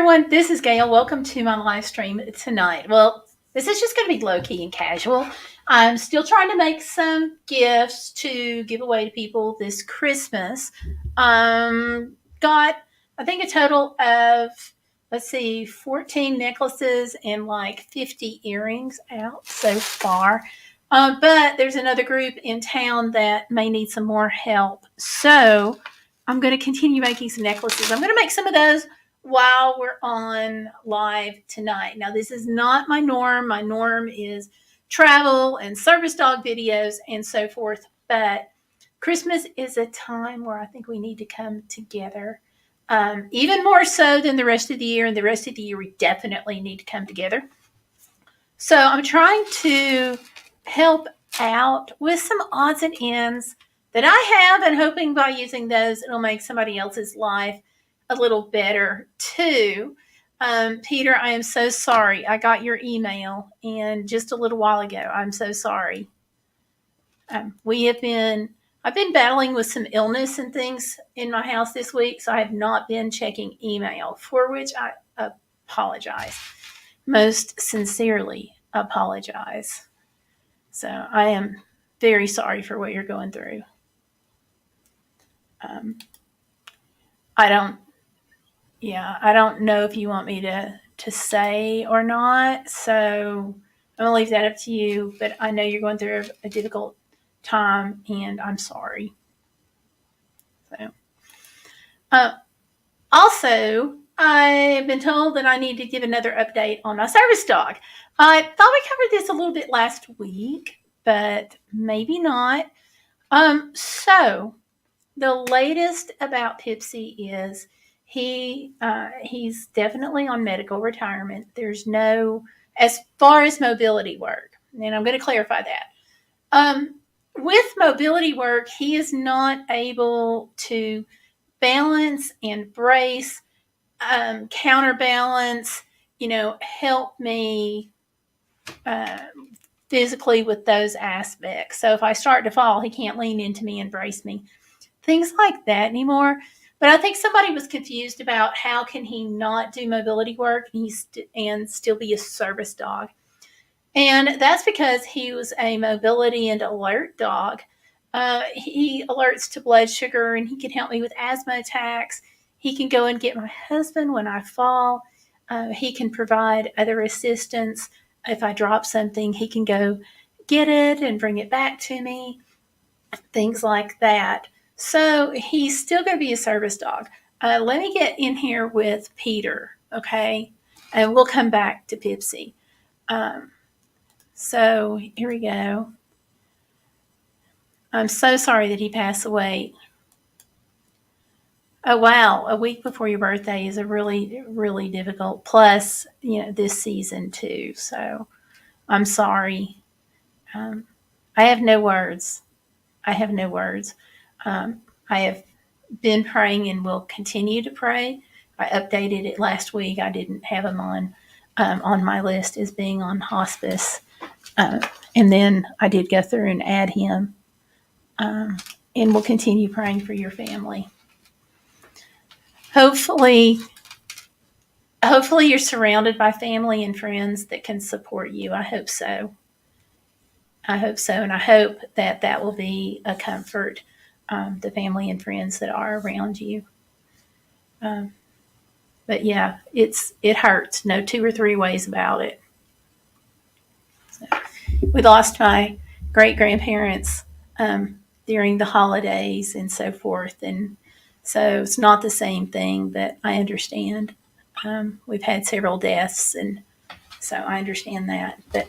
everyone. This is Gail. Welcome to my live stream tonight. Well, this is just going to be low key and casual. I'm still trying to make some gifts to give away to people this Christmas. Got, I think, a total of, 14 necklaces and like 50 earrings out so far. But there's another group in town that may need some more help. So I'm going to continue making some necklaces. I'm going to make some of those while we're on live tonight. Now, this is not my norm. My norm is travel and service dog videos and so forth. But Christmas is a time where I think we need to come together, even more so than the rest of the year. And the rest of the year, we definitely need to come together. So I'm trying to help out with some odds and ends that I have, and hoping by using those, it'll make somebody else's life a little better too. Peter, I am so sorry. I got your email and just a little while ago. I'm so sorry. I've been battling with some illness and things in my house this week, so I have not been checking email, for which I apologize. Most sincerely apologize. So I am very sorry for what you're going through. I don't know if you want me to say or not. So I'm gonna leave that up to you. But I know you're going through a difficult time, and I'm sorry. So, also, I've been told that I need to give another update on my service dog. I thought we covered this a little bit last week, but maybe not. So the latest about Pipsie is he's definitely on medical retirement. There's no, as far as mobility work, and I'm going to clarify that. With mobility work, he is not able to balance and brace, counterbalance, help me physically with those aspects. So if I start to fall, he can't lean into me and brace me. Things like that anymore. But I think somebody was confused about how can he not do mobility work and still be a service dog. And that's because he was a mobility and alert dog. He alerts to blood sugar, and he can help me with asthma attacks. He can go and get my husband when I fall. He can provide other assistance. If I drop something, he can go get it and bring it back to me. Things like that. So he's still going to be a service dog. Let me get in here with Peter, okay? And we'll come back to Pipsie. So here we go. I'm so sorry that he passed away. Oh, wow. A week before your birthday is a really, really difficult. Plus, this season too. So I'm sorry. I have no words. I have been praying and will continue to pray. I updated it last week. I didn't have him on my list as being on hospice. And then I did go through and add him. And we'll continue praying for your family. Hopefully you're surrounded by family and friends that can support you. I hope so. And I hope that will be a comfort, the family and friends that are around you. But yeah, it hurts. No two or three ways about it. So, we lost my great-grandparents during the holidays and so forth, and so it's not the same thing, but I understand. We've had several deaths, and so I understand that. But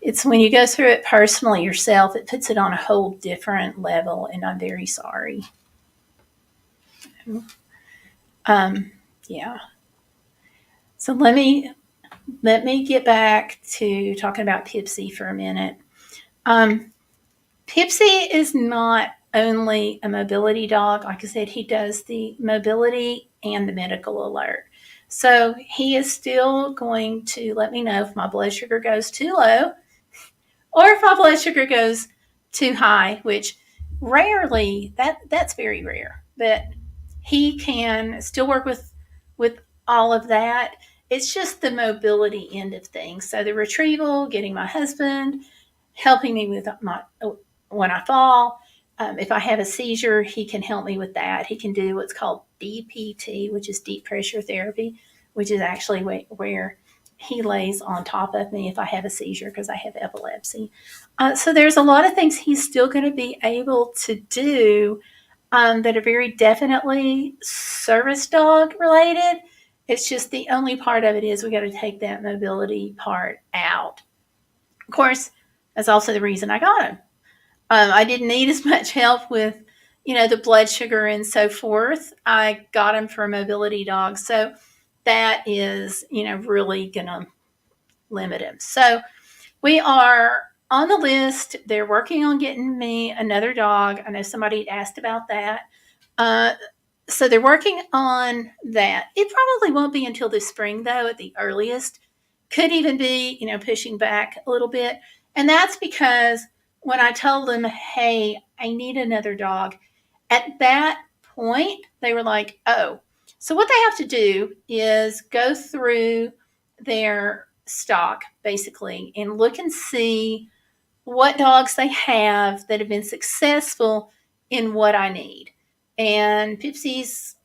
it's when you go through it personally yourself, it puts it on a whole different level, and I'm very sorry. Yeah. So let me get back to talking about Pipsie for a minute. Pipsie is not only a mobility dog. Like I said, he does the mobility and the medical alert. So he is still going to let me know if my blood sugar goes too low or if my blood sugar goes too high, which rarely, that's very rare. But he can still work with all of that. It's just the mobility end of things. So the retrieval, getting my husband, helping me with my when I fall. If I have a seizure, he can help me with that. He can do what's called DPT, which is deep pressure therapy, which is actually where he lays on top of me if I have a seizure because I have epilepsy. So there's a lot of things he's still going to be able to do that are very definitely service dog related. It's just the only part of it is we got to take that mobility part out. Of course, that's also the reason I got him. I didn't need as much help with, the blood sugar and so forth. I got him for a mobility dog. So that is, really going to limit him. So we are on the list. They're working on getting me another dog. I know somebody asked about that. Uh, so they're working on that. It probably won't be until this spring, though, at the earliest. Could even be, pushing back a little bit. And that's because when I told them, hey, I need another dog, at that point, they were like, oh. So what they have to do is go through their stock, basically, and look and see what dogs they have that have been successful in what I need. And Pipsie's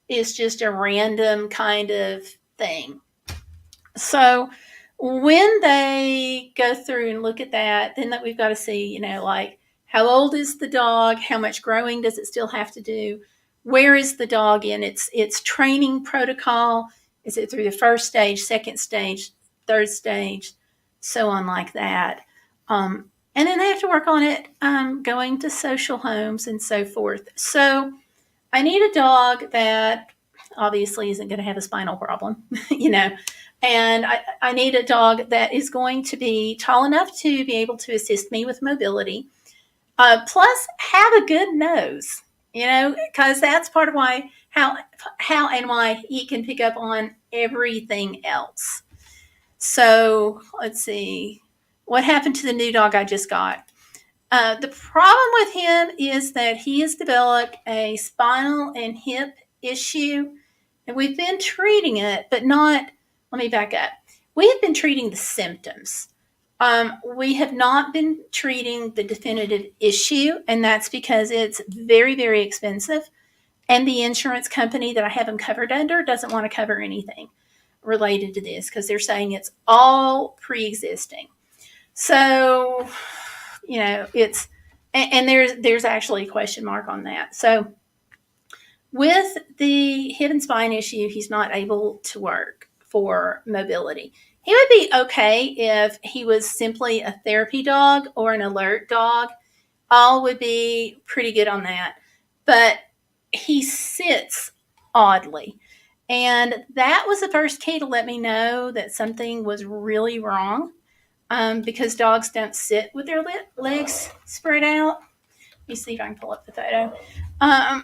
is just a random kind of thing. So when they go through and look at that, then that we've got to see, like how old is the dog? How much growing does it still have to do? Where is the dog in its training protocol? Is it through the first stage, second stage, third stage, so on like that? And then they have to work on it going to social homes and so forth. So I need a dog that obviously isn't going to have a spinal problem, and I need a dog that is going to be tall enough to be able to assist me with mobility, plus have a good nose, because that's part of how and why he can pick up on everything else. So let's see. What happened to the new dog I just got? The problem with him is that he has developed a spinal and hip issue, and we've been treating it, but not. Let me back up. We have been treating the symptoms. We have not been treating the definitive issue, and that's because it's very, very expensive. And the insurance company that I have him covered under doesn't want to cover anything related to this because they're saying it's all pre-existing. So, it's and there's actually a question mark on that. So with the hip and spine issue, he's not able to work for mobility. He would be okay if he was simply a therapy dog or an alert dog. All would be pretty good on that. But he sits oddly. And that was the first key to let me know that something was really wrong, because dogs don't sit with their legs spread out. Let me see if I can pull up the photo. I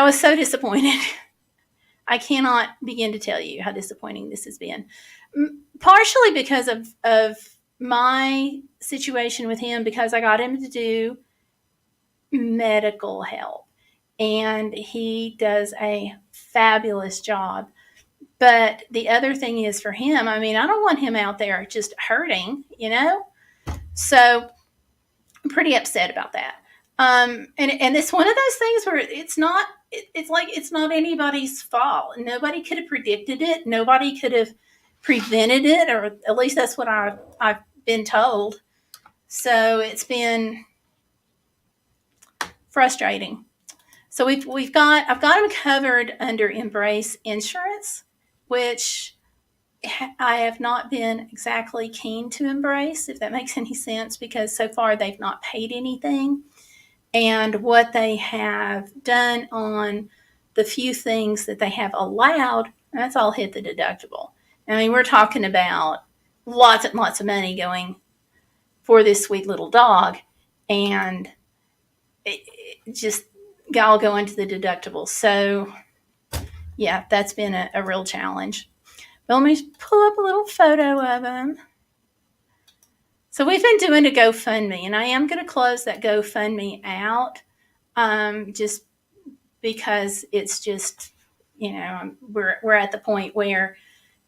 was so disappointed. I cannot begin to tell you how disappointing this has been. Partially because of my situation with him, because I got him to do medical help, and he does a fabulous job. But the other thing is for him, I don't want him out there just hurting, So I'm pretty upset about that. And it's one of those things where it's not anybody's fault. Nobody could have predicted it. Nobody could have prevented it, or at least that's what I've been told. So it's been frustrating. So I've got him covered under Embrace Insurance, which I have not been exactly keen to embrace, if that makes any sense, because so far they've not paid anything. And what they have done on the few things that they have allowed, that's all hit the deductible. We're talking about lots and lots of money going for this sweet little dog, and it just all go into the deductible. So, yeah, that's been a real challenge. But let me pull up a little photo of him. So we've been doing a GoFundMe, and I am going to close that GoFundMe out, just because it's just, we're at the point where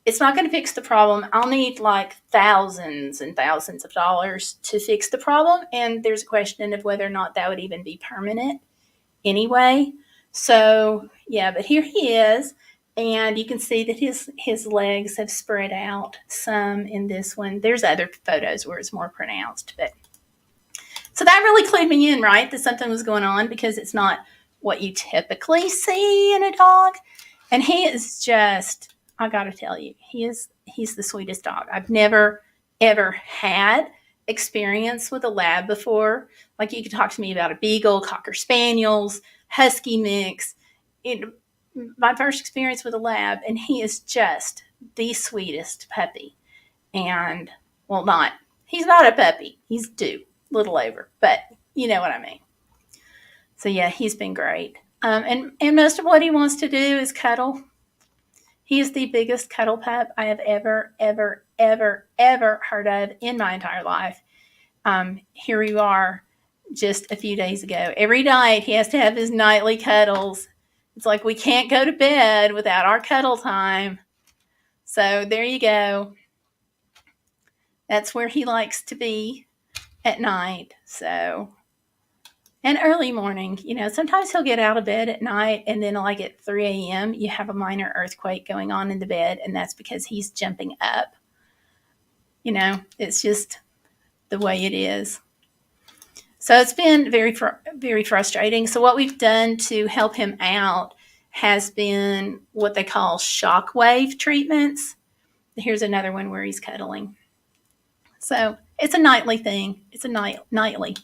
it's not going to fix the problem. I'll need like thousands and thousands of dollars to fix the problem. And there's a question of whether or not that would even be permanent anyway. So, yeah, but here he is. And you can see that his legs have spread out some in this one. There's other photos where it's more pronounced. But so that really clued me in, right, that something was going on because it's not what you typically see in a dog. And he is just, I got to tell you, he's the sweetest dog. I've never, ever had experience with a lab before. Like you could talk to me about a beagle, cocker spaniels, husky mix. My first experience with a lab, and he is just the sweetest puppy. And, well, he's not a puppy. He's due, little over, but you know what I mean. So, yeah, he's been great. And most of what he wants to do is cuddle. He is the biggest cuddle pup I have ever, ever, ever, ever heard of in my entire life. Here you are just a few days ago. Every night he has to have his nightly cuddles. It's like we can't go to bed without our cuddle time. So there you go. That's where he likes to be at night. So, and early morning, sometimes he'll get out of bed at night and then like at 3 a.m. you have a minor earthquake going on in the bed, and that's because he's jumping up. It's just the way it is. So it's been very, very frustrating. So what we've done to help him out has been what they call shockwave treatments. Here's another one where he's cuddling. So it's a nightly thing. It's a nightly.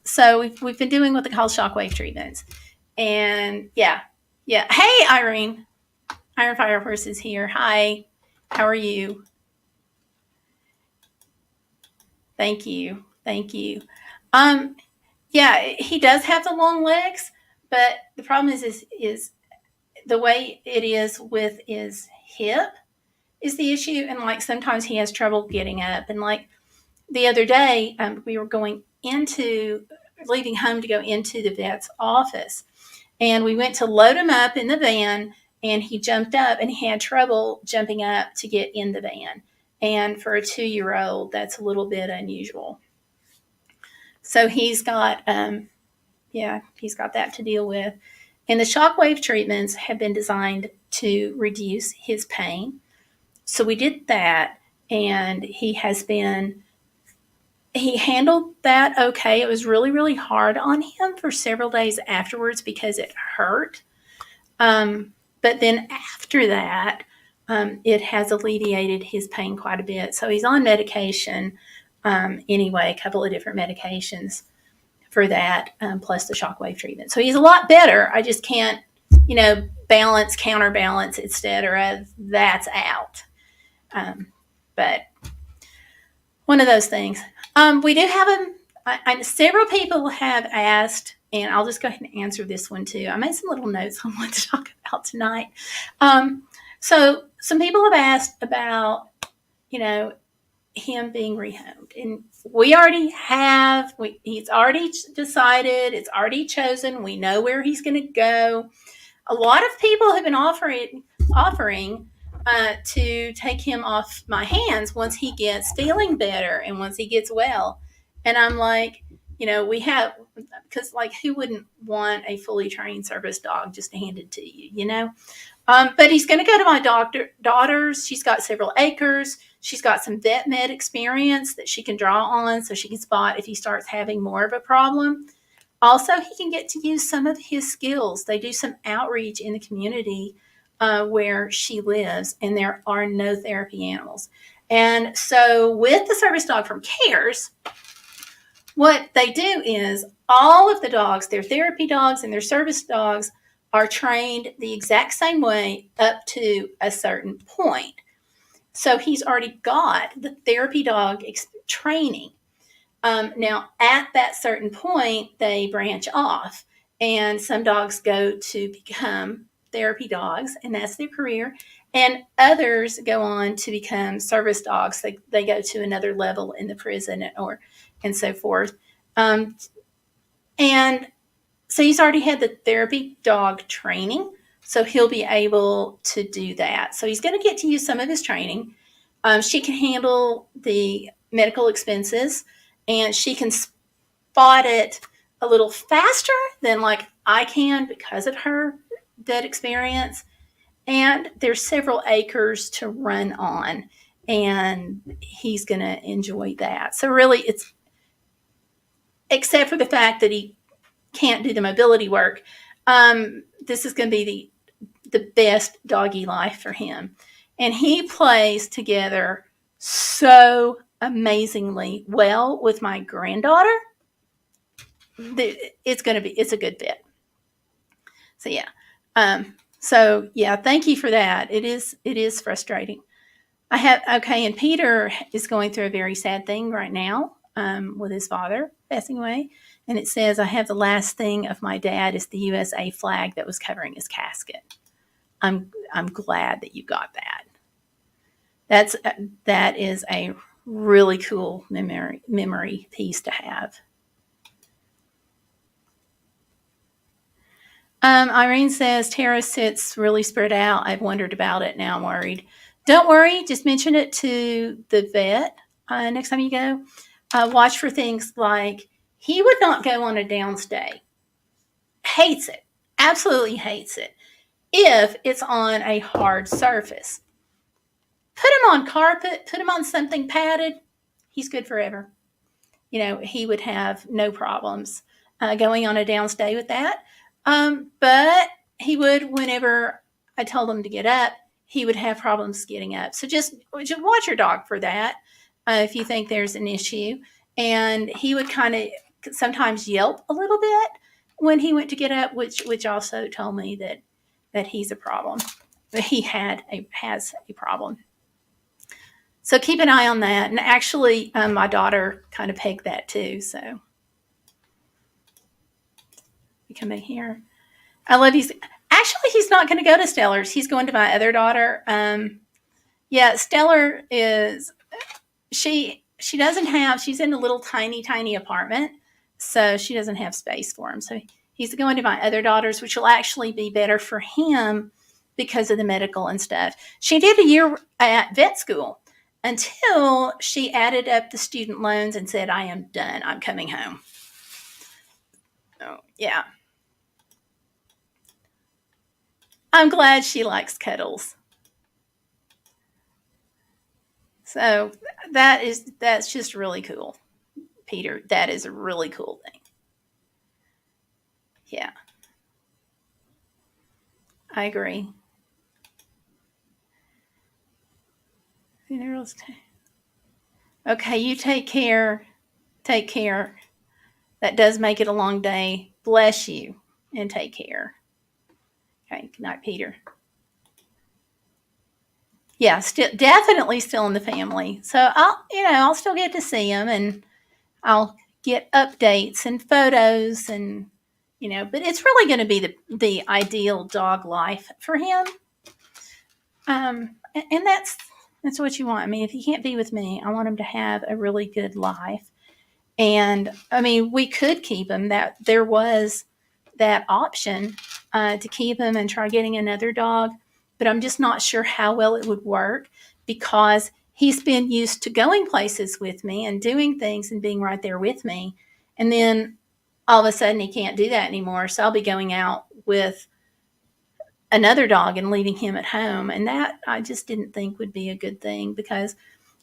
So we've been doing what they call shockwave treatments. And yeah. Hey, Irene. Iron Fire Horse is here. Hi. How are you? Thank you. Yeah, he does have the long legs, but the problem is the way it is with his hip is the issue. And like sometimes he has trouble getting up. And like the other day, we were leaving home to go into the vet's office. And we went to load him up in the van, and he jumped up and he had trouble jumping up to get in the van. And for a 2-year-old, that's a little bit unusual. So he's got that to deal with. And the shockwave treatments have been designed to reduce his pain. So we did that, and he handled that okay. It was really, really hard on him for several days afterwards because it hurt. But then after that, it has alleviated his pain quite a bit. So he's on medication anyway, a couple of different medications for that, plus the shockwave treatment. So he's a lot better. I just can't, counterbalance, etc. That's out. But one of those things. We do have several people have asked, and I'll just go ahead and answer this one too. I made some little notes on what to talk about tonight. So some people have asked about, him being rehomed, and we already have. He's already decided. It's already chosen. We know where he's going to go. A lot of people have been offering to take him off my hands once he gets feeling better and once he gets well. And I'm like, we have, because like who wouldn't want a fully trained service dog just handed to you, But he's going to go to my daughter's. She's got several acres. She's got some vet med experience that she can draw on so she can spot if he starts having more of a problem. Also, he can get to use some of his skills. They do some outreach in the community where she lives, and there are no therapy animals. And so with the service dog from CARES, what they do is all of the dogs, their therapy dogs and their service dogs, are trained the exact same way up to a certain point. So he's already got the therapy dog training. Now, at that certain point, they branch off, and some dogs go to become therapy dogs, and that's their career. And others go on to become service dogs. They go to another level in the prison and so forth. And so he's already had the therapy dog training, So he'll be able to do that. So he's going to get to use some of his training. She can handle the medical expenses, and she can spot it a little faster than like I can because of her vet experience. And there's several acres to run on, and he's going to enjoy that. So really, it's except for the fact that he can't do the mobility work. This is going to be the best doggy life for him. And he plays together so amazingly well with my granddaughter. It's a good fit. So yeah. So yeah, thank you for that. It is frustrating. And Peter is going through a very sad thing right now, with his father passing away. And it says, I have the last thing of my dad is the USA flag that was covering his casket. I'm glad that you got that. That is a really cool memory piece to have. Irene says Tara sits really spread out. I've wondered about it. Now I'm worried. Don't worry. Just mention it to the vet next time you go. Watch for things like he would not go on a downstay. Hates it. Absolutely hates it. If it's on a hard surface. Put him on carpet. Put him on something padded. He's good forever. He would have no problems going on a downstay with that. But he would, whenever I told him to get up, he would have problems getting up. So just watch your dog for that if you think there's an issue. And he would kind of sometimes yelp a little bit when he went to get up, which also told me that he's a problem. He has a problem. So keep an eye on that. And actually, my daughter kind of pegged that too. So we come in here. I love you. Actually, he's not going to go to Stellar's. He's going to my other daughter. Yeah, Stellar is, she doesn't have, she's in a little tiny apartment. So she doesn't have space for him. So he's going to my other daughter's, which will actually be better for him because of the medical and stuff. She did a year at vet school until she added up the student loans and said, I am done. I'm coming home. Oh, yeah. I'm glad she likes cuddles. So that's just really cool, Peter. That is a really cool thing. Yeah. I agree. Okay, you take care. Take care. That does make it a long day. Bless you and take care. Okay, good night, Peter. Yeah, definitely still in the family. So I'll still get to see him, and I'll get updates and photos, and but it's really going to be the ideal dog life for him. And that's what you want. I mean, if he can't be with me, I want him to have a really good life. And I mean, we could keep him. That there was that option to keep him and try getting another dog, but I'm just not sure how well it would work because he's been used to going places with me and doing things and being right there with me. And then all of a sudden he can't do that anymore. So I'll be going out with another dog and leaving him at home. And that I just didn't think would be a good thing because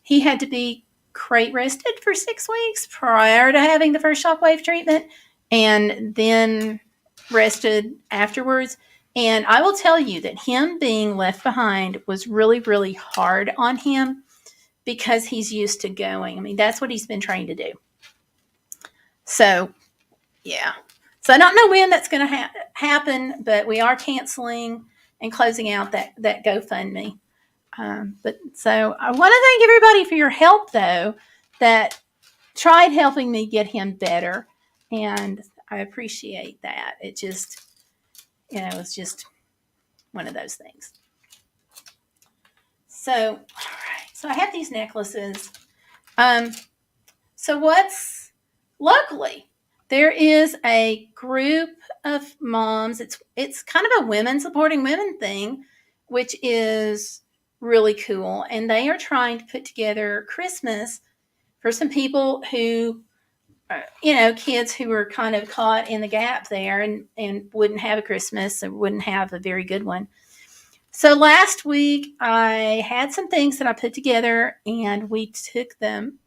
he had to be crate rested for 6 weeks prior to having the first shockwave treatment and then rested afterwards. And I will tell you that him being left behind was really, really hard on him because he's used to going. I mean, that's what he's been trained to do. So, yeah. So I don't know when that's going to happen, but we are canceling and closing out that GoFundMe. But so I want to thank everybody for your help, though, that tried helping me get him better. And I appreciate that. It just, it's just one of those things. So, all right. So I have these necklaces. So what's locally? there is a group of moms. It's kind of a women supporting women thing, which is really cool. And they are trying to put together Christmas for some people who, kids who were kind of caught in the gap there and wouldn't have a Christmas or wouldn't have a very good one. So last week I had some things that I put together and we took them,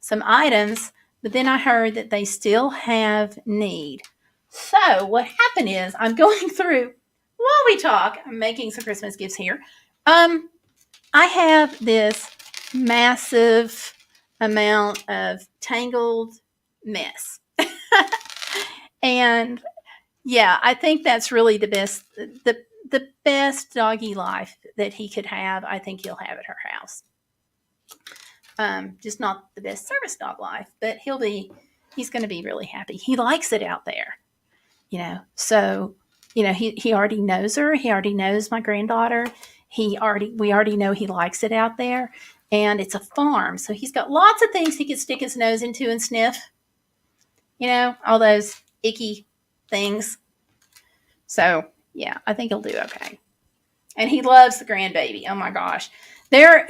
some items, but then I heard that they still have need. So what happened is I'm going through while we talk, I'm making some Christmas gifts here. I have this massive amount of tangled mess. And yeah, I think that's really the best doggy life that he could have. I think he'll have at her house. Just not the best service dog life, but he's going to be really happy. He likes it out there, So, he already knows her. He already knows my granddaughter. We already know he likes it out there, and it's a farm, so he's got lots of things he can stick his nose into and sniff. All those icky things. So yeah, I think he'll do okay. And he loves the grandbaby. Oh my gosh. There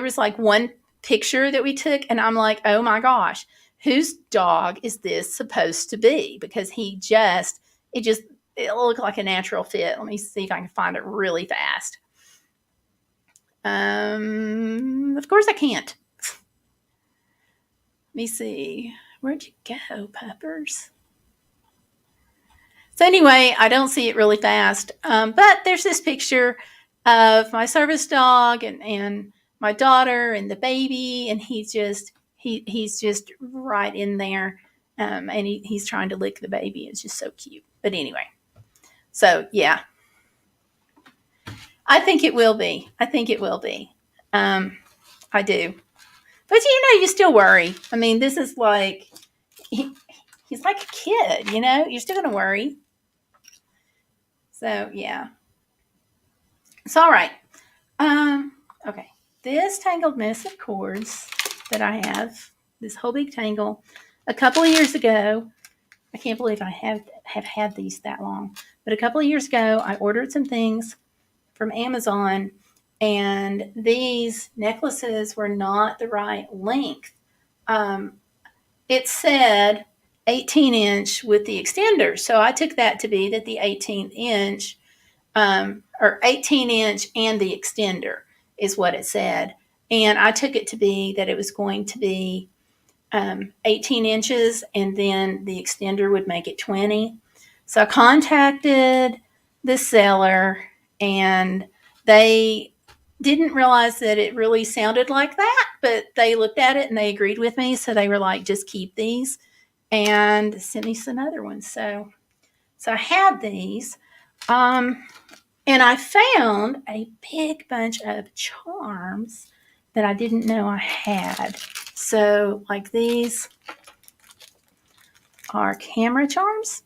was like one picture that we took and I'm like, oh my gosh, whose dog is this supposed to be? Because it looked like a natural fit. Let me see if I can find it really fast. Of course I can't. Let me see. Where'd you go, Peppers? So anyway, I don't see it really fast, but there's this picture of my service dog and my daughter and the baby, and he's just right in there, and he's trying to lick the baby. It's just so cute. But anyway, so yeah, I think it will be. I do, but you still worry. I mean, this is like he's like a kid. You're still gonna worry. So yeah. It's all right. Okay. This tangled mess of cords that I have, this whole big tangle, a couple of years ago, I can't believe I have had these that long, but a couple of years ago, I ordered some things from Amazon, and these necklaces were not the right length. It said 18-inch with the extender, so I took that to be that the 18th inch or 18-inch and the extender is what it said. And I took it to be that it was going to be 18 inches and then the extender would make it 20. So I contacted the seller and they didn't realize that it really sounded like that, but they looked at it and they agreed with me. So they were like, just keep these and sent me some other ones. So I had these. And I found a big bunch of charms that I didn't know I had. So, like these are camera charms.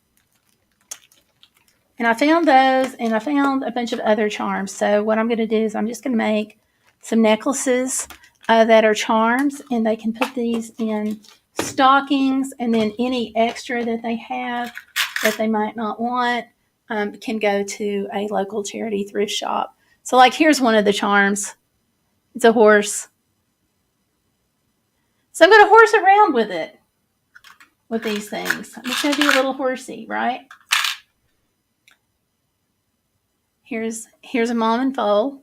And I found those, and I found a bunch of other charms. So what I'm going to do is I'm just going to make some necklaces that are charms, and they can put these in stockings, and then any extra that they have that they might not want can go to a local charity thrift shop. So like here's one of the charms. It's a horse. So I'm going to horse around with it, with these things. I'm just going to be a little horsey, right? Here's a mom and foal,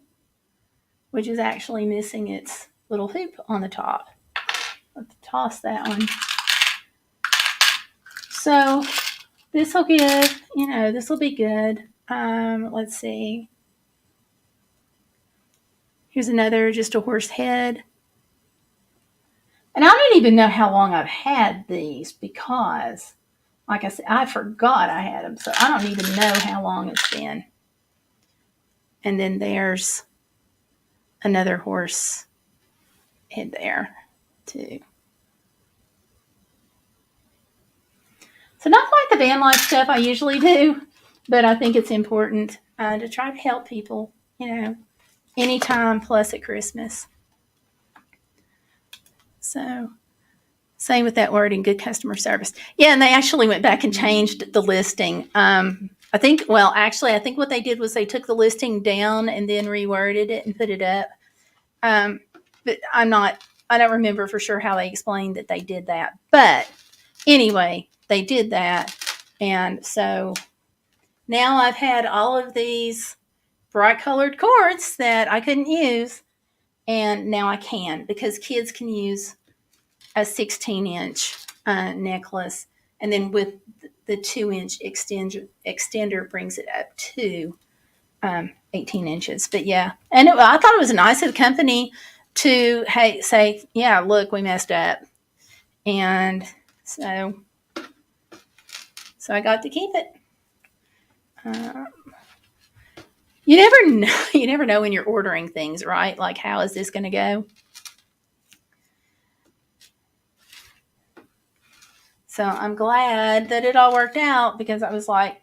which is actually missing its little hoop on the top. Let's toss that one. So this will give, this will be good. Let's see. Here's another, just a horse head. And I don't even know how long I've had these because, like I said, I forgot I had them. So I don't even know how long it's been. And then there's another horse head there too. So not quite the van life stuff I usually do, but I think it's important to try to help people, anytime plus at Christmas. So Same with that word in good customer service. Yeah, and they actually went back and changed the listing. I think what they did was they took the listing down and then reworded it and put it up. But I don't remember for sure how they explained that they did that. But anyway, they did that. And so now I've had all of these bright colored cords that I couldn't use. And now I can, because kids can use a 16-inch necklace. And then with the 2-inch extender brings it up to 18 inches. But yeah, and I thought it was nice of the company to say, yeah, look, we messed up. And so I got to keep it. You never know. You never know when you're ordering things, right? Like, how is this going to go? So I'm glad that it all worked out, because I was like,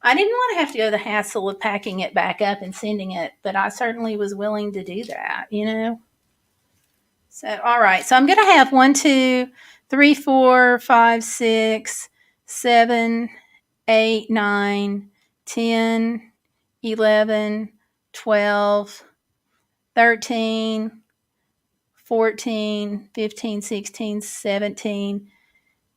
I didn't want to have to go the hassle of packing it back up and sending it, but I certainly was willing to do that, you know? So, all right. So I'm going to have 1, 2, 3, 4, 5, 6, 7, 8, 9, 10, 11, 12, 13, 14, 15, 16, 17,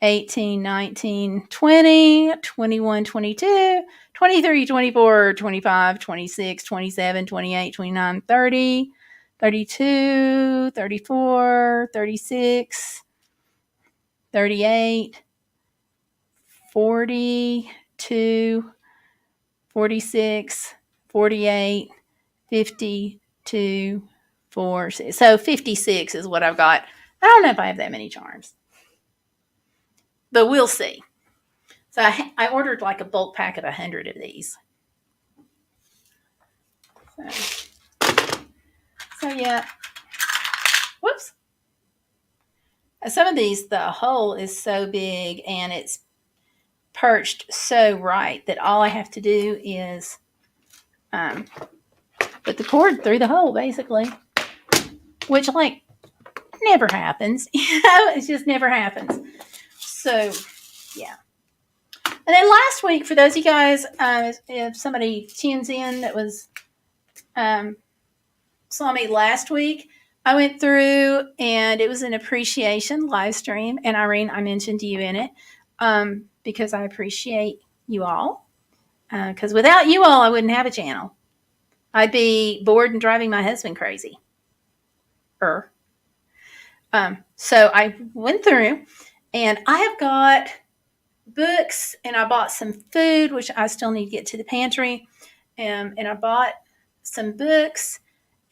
18, 19, 20, 21, 22, 23, 24, 25, 26, 27, 28, 29, 30, 32, 34, 36, 38, 42, 46, 48, 52, 46. So 56 is what I've got. I don't know if I have that many charms, but we'll see. So I ordered like a bulk pack of 100 of these. So yeah. Whoops. Some of these, the hole is so big and it's perched so right that all I have to do is put the cord through the hole, basically, which like never happens. It just never happens. So yeah. And then last week, for those of you guys, if somebody tunes in that was saw me last week, I went through and it was an appreciation live stream. And Irene, I mentioned you in it because I appreciate you all. Because without you all, I wouldn't have a channel. I'd be bored and driving my husband crazy. So I went through and I have got books, and I bought some food, which I still need to get to the pantry. And I bought some books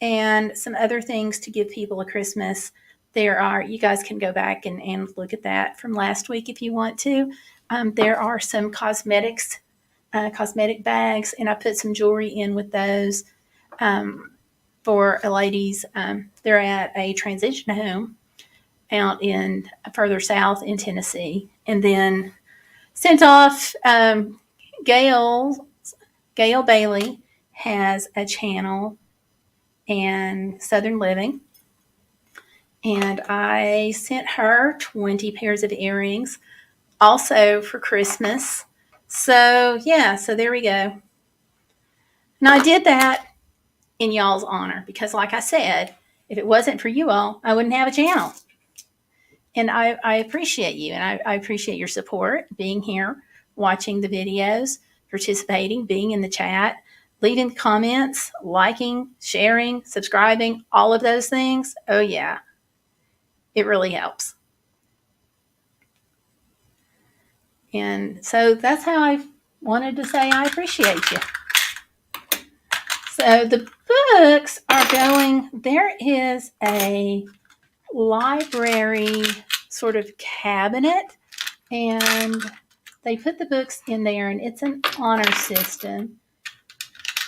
and some other things to give people at Christmas. You guys can go back and look at that from last week if you want to. There are some cosmetic bags, and I put some jewelry in with those for ladies. They're at a transition home out in further south in Tennessee. And then sent off Gail Bailey has a channel in Southern Living, and I sent her 20 pairs of earrings also for Christmas. So yeah, so there we go. And I did that in y'all's honor, because like I said, if it wasn't for you all, I wouldn't have a channel. And I appreciate you, and I appreciate your support, being here, watching the videos, participating, being in the chat, leaving comments, liking, sharing, subscribing, all of those things. Oh, yeah. It really helps. And so that's how I wanted to say I appreciate you. So the books are going, there is a library sort of cabinet, and they put the books in there, and it's an honor system,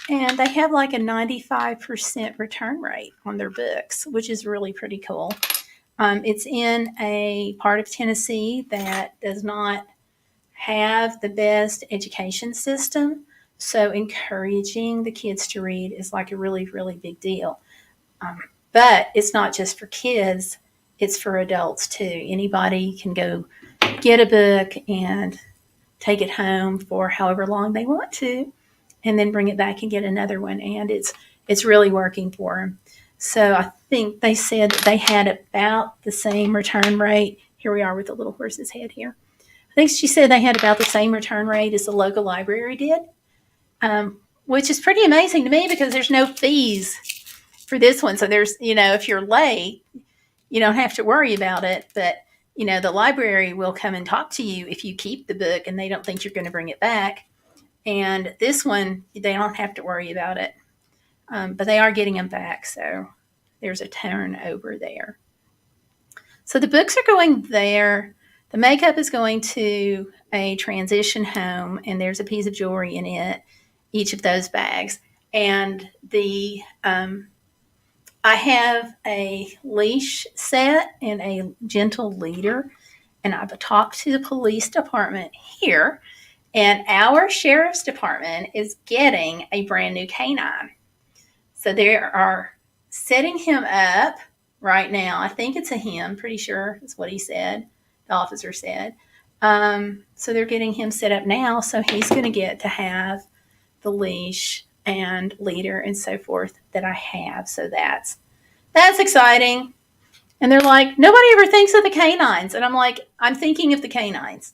and they have like a 95% return rate on their books, which is really pretty cool. It's in a part of Tennessee that does not have the best education system, so encouraging the kids to read is like a really, really big deal. But it's not just for kids. it's for adults too. Anybody can go get a book and take it home for however long they want to, and then bring it back and get another one. And it's really working for them. So I think they said that they had about the same return rate. Here we are with the little horse's head here. I think she said they had about the same return rate as the local library did, which is pretty amazing to me because there's no fees for this one. So there's, if you're late, you don't have to worry about it. But, the library will come and talk to you if you keep the book and they don't think you're going to bring it back. And this one, they don't have to worry about it. But they are getting them back. So there's a turnover there. So the books are going there. The makeup is going to a transition home, and there's a piece of jewelry in it, each of those bags. And I have a leash set and a gentle leader, and I've talked to the police department here, and our sheriff's department is getting a brand new canine. So they are setting him up right now. I think it's a him, pretty sure that's what he said, the officer said. So they're getting him set up now, so he's going to get to have the leash and leader and so forth that I have. So that's exciting. And they're like, nobody ever thinks of the canines. And I'm like, I'm thinking of the canines,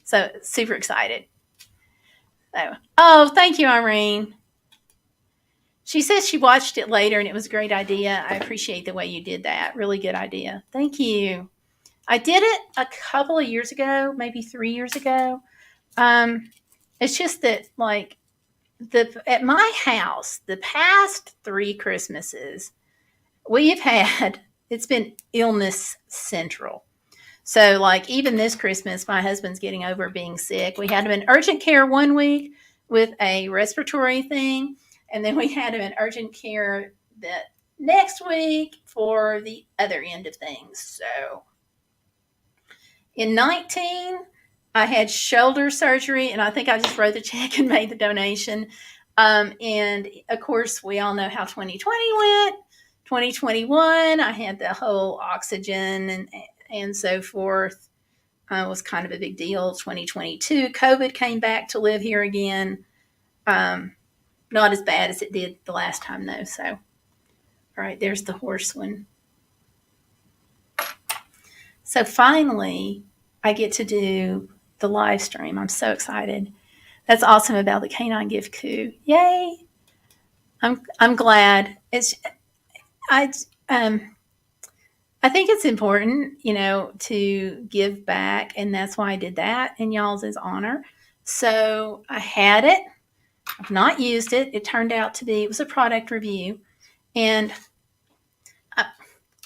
So super excited. So, thank you, Irene. She says she watched it later and it was a great idea. I appreciate the way you did that. Really good idea. Thank you. I did it a couple of years ago, maybe 3 years ago. It's just that, at my house, the past 3 Christmases, it's been illness central. So, even this Christmas, my husband's getting over being sick. We had him in urgent care 1 week with a respiratory thing. And then we had him in urgent care the next week for the other end of things. So in 19, I had shoulder surgery, and I think I just wrote the check and made the donation. And of course, we all know how 2020 went. 2021, I had the whole oxygen and so forth. Was kind of a big deal. 2022, COVID came back to live here again. Not as bad as it did the last time, though. So, all right, there's the horse one. So finally, I get to do the live stream. I'm so excited. That's awesome about the Canine Gift Coup. Yay! I'm glad. I think it's important, to give back, and that's why I did that in y'all's honor. So I had it. I've not used it. It turned out it was a product review. And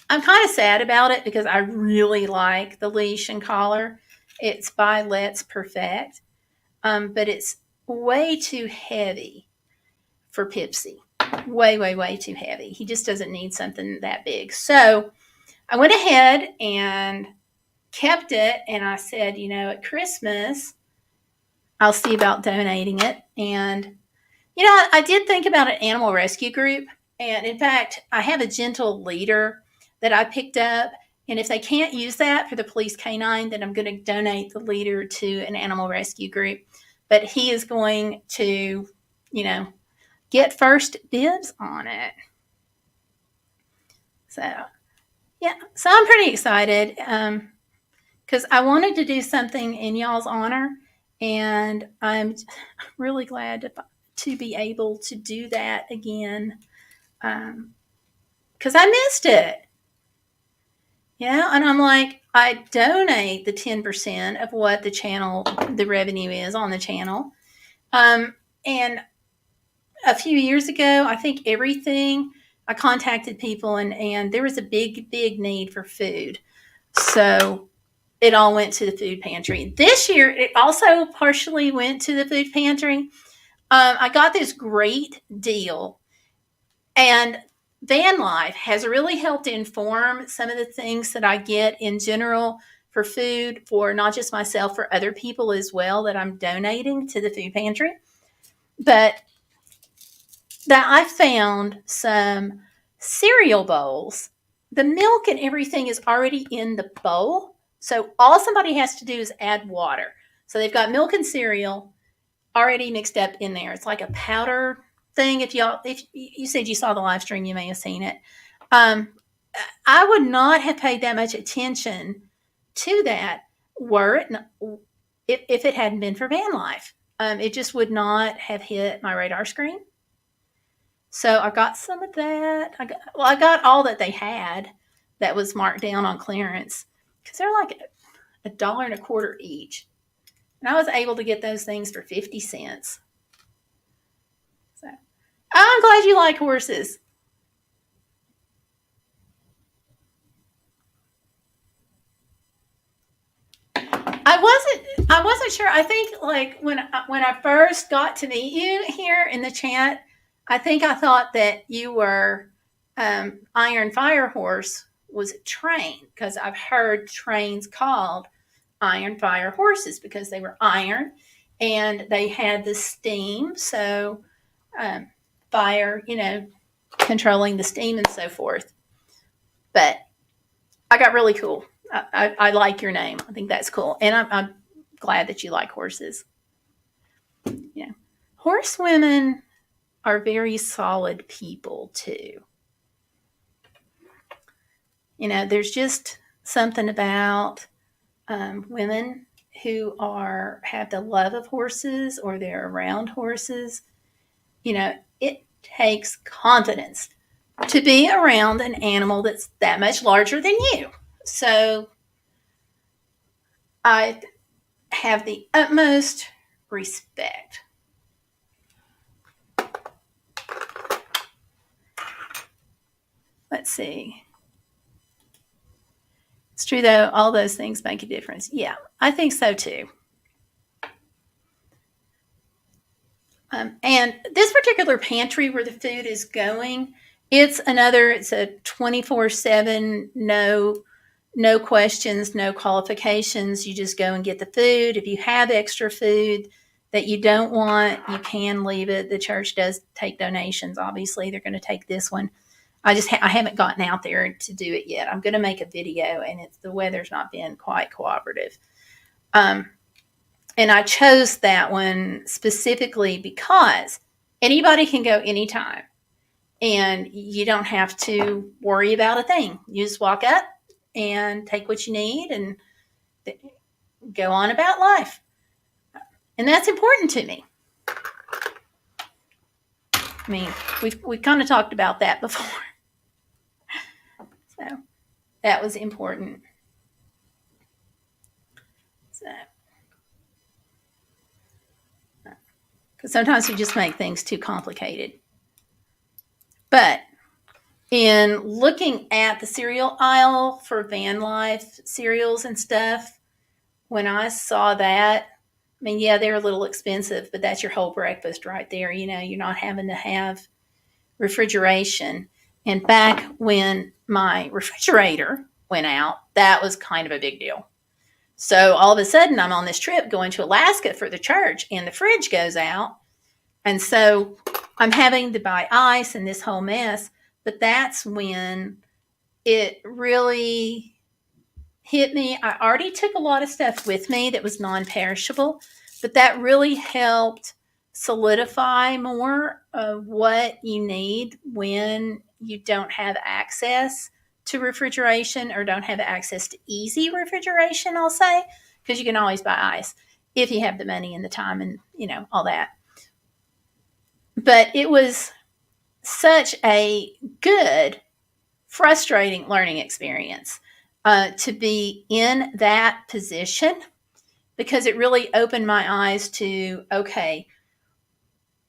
I'm kind of sad about it because I really like the leash and collar. It's by Let's Perfect. But it's way too heavy for Pipsie. Way, way, way too heavy. He just doesn't need something that big. So I went ahead and kept it. And I said, at Christmas, I'll see about donating it. And I did think about an animal rescue group. And in fact, I have a gentle leader that I picked up. And if they can't use that for the police canine, then I'm going to donate the leader to an animal rescue group. But he is going to, get first dibs on it. So, yeah. So I'm pretty excited because I wanted to do something in y'all's honor. And I'm really glad to be able to do that again because I missed it. And I'm like, I donate the 10% of what the revenue is on the channel. And a few years ago, I think I contacted people and there was a big, big need for food. So it all went to the food pantry. This year, it also partially went to the food pantry. I got this great deal, and van life has really helped inform some of the things that I get in general for food for not just myself, for other people as well that I'm donating to the food pantry. But that I found some cereal bowls the milk and everything is already in the bowl. So all somebody has to do is add water. So they've got milk and cereal already mixed up in there. It's like a powder thing. If you said you saw the live stream, you may have seen it. Um, I would not have paid that much attention to that were it if it hadn't been for van life. It just would not have hit my radar screen. So I got some of that. I got all that they had that was marked down on clearance because they're like $1.25 each, and I was able to get those things for 50 cents. So I'm glad you like horses. I wasn't sure. I think like when I first got to meet you here in the chat, I think I thought that you were Iron Fire Horse was a train because I've heard trains called Iron Fire Horses because they were iron and they had the steam. So um, fire, controlling the steam and so forth. But I got really cool. I like your name. I think that's cool. And I'm glad that you like horses. Yeah. Horse women are very solid people too. There's just something about women who have the love of horses or they're around horses. It takes confidence to be around an animal that's that much larger than you. So I have the utmost respect. Let's see. It's true, though, all those things make a difference. Yeah, I think so, too. And this particular pantry where the food is going, it's a 24/7, no questions, no qualifications. You just go and get the food. If you have extra food that you don't want, you can leave it. The church does take donations. Obviously, they're going to take this one. I haven't gotten out there to do it yet. I'm going to make a video, and the weather's not been quite cooperative. And I chose that one specifically because anybody can go anytime, and you don't have to worry about a thing. You just walk up and take what you need and go on about life. And that's important to me. I mean, we've kind of talked about that before. So that was important. So, because sometimes we just make things too complicated. But in looking at the cereal aisle for van life cereals and stuff, when I saw that, I mean, yeah, they're a little expensive, but that's your whole breakfast right there. You're not having to have refrigeration. And back when my refrigerator went out, that was kind of a big deal. So all of a sudden, I'm on this trip going to Alaska for the church, and the fridge goes out. And so I'm having to buy ice and this whole mess. But that's when it really hit me. I already took a lot of stuff with me that was non-perishable, but that really helped solidify more of what you need when you don't have access to refrigeration or don't have access to easy refrigeration, I'll say, because you can always buy ice if you have the money and the time and, all that. But it was such a good, frustrating learning experience to be in that position because it really opened my eyes to, okay,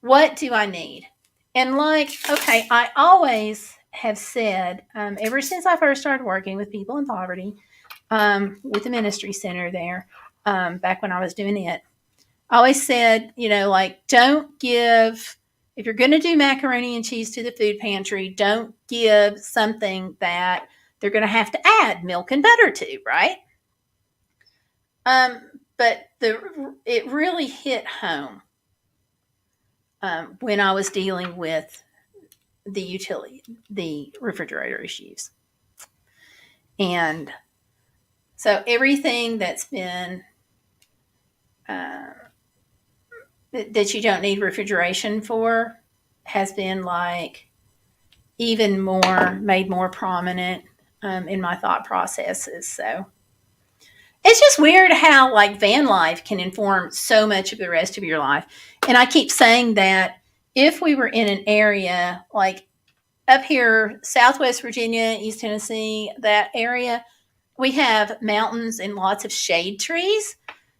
what do I need? And I always have said, ever since I first started working with people in poverty, with the ministry center there, back when I was doing it, I always said, don't give, if you're going to do macaroni and cheese to the food pantry, don't give something that they're going to have to add milk and butter to, right? But it really hit home when I was dealing with the refrigerator issues. And so everything that's been uh, that you don't need refrigeration for has been like even more made more prominent in my thought processes. So it's just weird how like van life can inform so much of the rest of your life. And I keep saying that if we were in an area like up here, Southwest Virginia, East Tennessee, that area, we have mountains and lots of shade trees.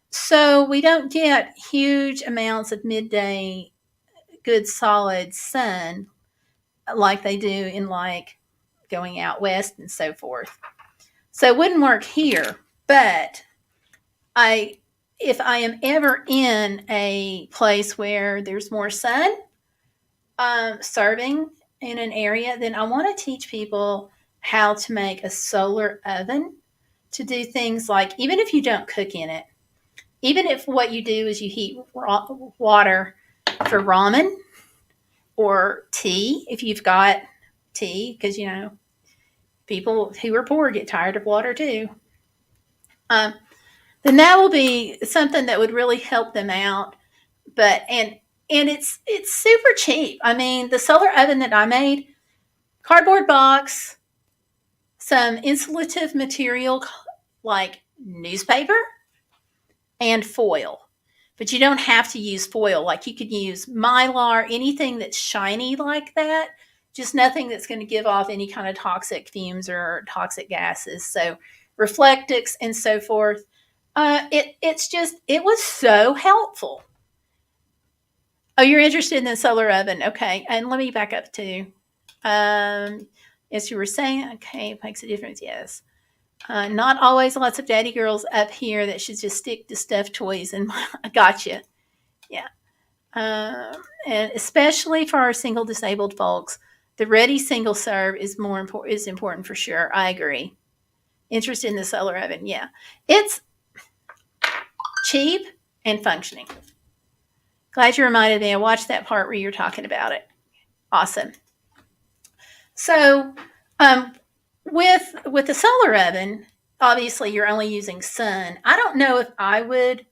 So we don't get huge amounts of midday good solid sun like they do in like going out west and so forth. So it wouldn't work here. But I if I am ever in a place where there's more sun serving in an area, then I want to teach people how to make a solar oven to do things like, even if you don't cook in it, even if what you do is you heat water for ramen or tea, if you've got tea, because people who are poor get tired of water too. Um, then that will be something that would really help them out. But and it's super cheap. I mean, the solar oven that I made, cardboard box, some insulative material like newspaper, and foil. But you don't have to use foil. Like you could use mylar, anything that's shiny like that, just nothing that's going to give off any kind of toxic fumes or toxic gases. So reflectix and so forth. It was so helpful. Oh, you're interested in the solar oven. Okay. And let me back up too. As you were saying, okay, it makes a difference. Yes. Not always lots of daddy girls up here that should just stick to stuffed toys. And I gotcha. Yeah. And especially for our single disabled folks, the ready single serve is important for sure. I agree. Interested in the solar oven. Yeah. It's cheap and functioning. Glad you reminded me. I watched that part where you're talking about it. Awesome. So, with the solar oven, obviously you're only using sun. I don't know if I would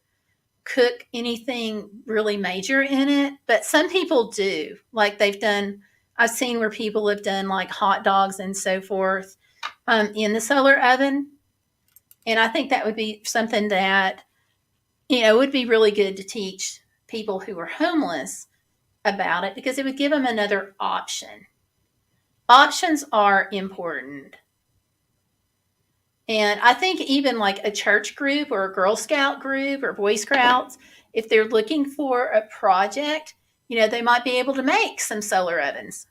cook anything really major in it, but some people do. Like I've seen where people have done like hot dogs and so forth in the solar oven, and I think that would be something that would be really good to teach people who are homeless about it, because it would give them another option. Options are important. And I think even like a church group or a Girl Scout group or Boy Scouts, if they're looking for a project, they might be able to make some solar ovens.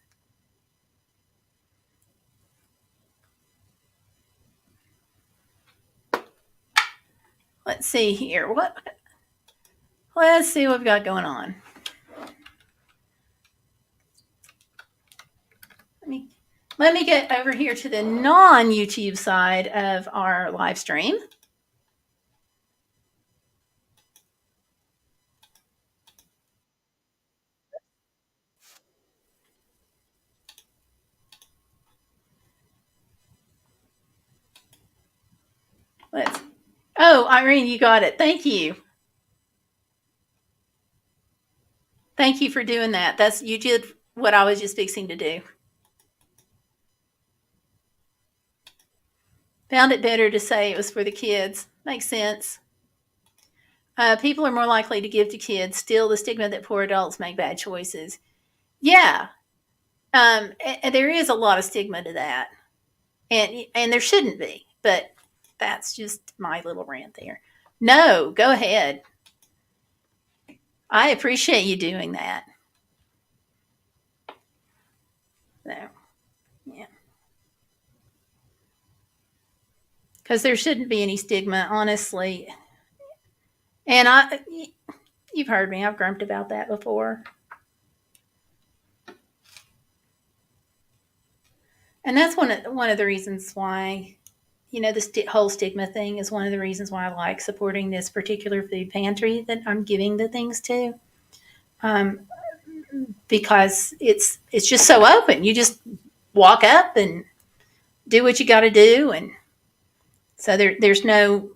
Let's see here. Let's see what we've got going on. Let me get over here to the non-YouTube side of our live stream. Oh, Irene, you got it. Thank you. Thank you for doing that. You did what I was just fixing to do. Found it better to say it was for the kids. Makes sense. People are more likely to give to kids. Still, the stigma that poor adults make bad choices. Yeah, and there is a lot of stigma to that, and there shouldn't be. But that's just my little rant there. No, go ahead. I appreciate you doing that. No, yeah, because there shouldn't be any stigma, honestly. And you've heard me. I've grumped about that before. And that's one of the reasons why, this whole stigma thing is one of the reasons why I like supporting this particular food pantry that I'm giving the things to, because it's just so open. You just walk up and do what you got to do, and So there's no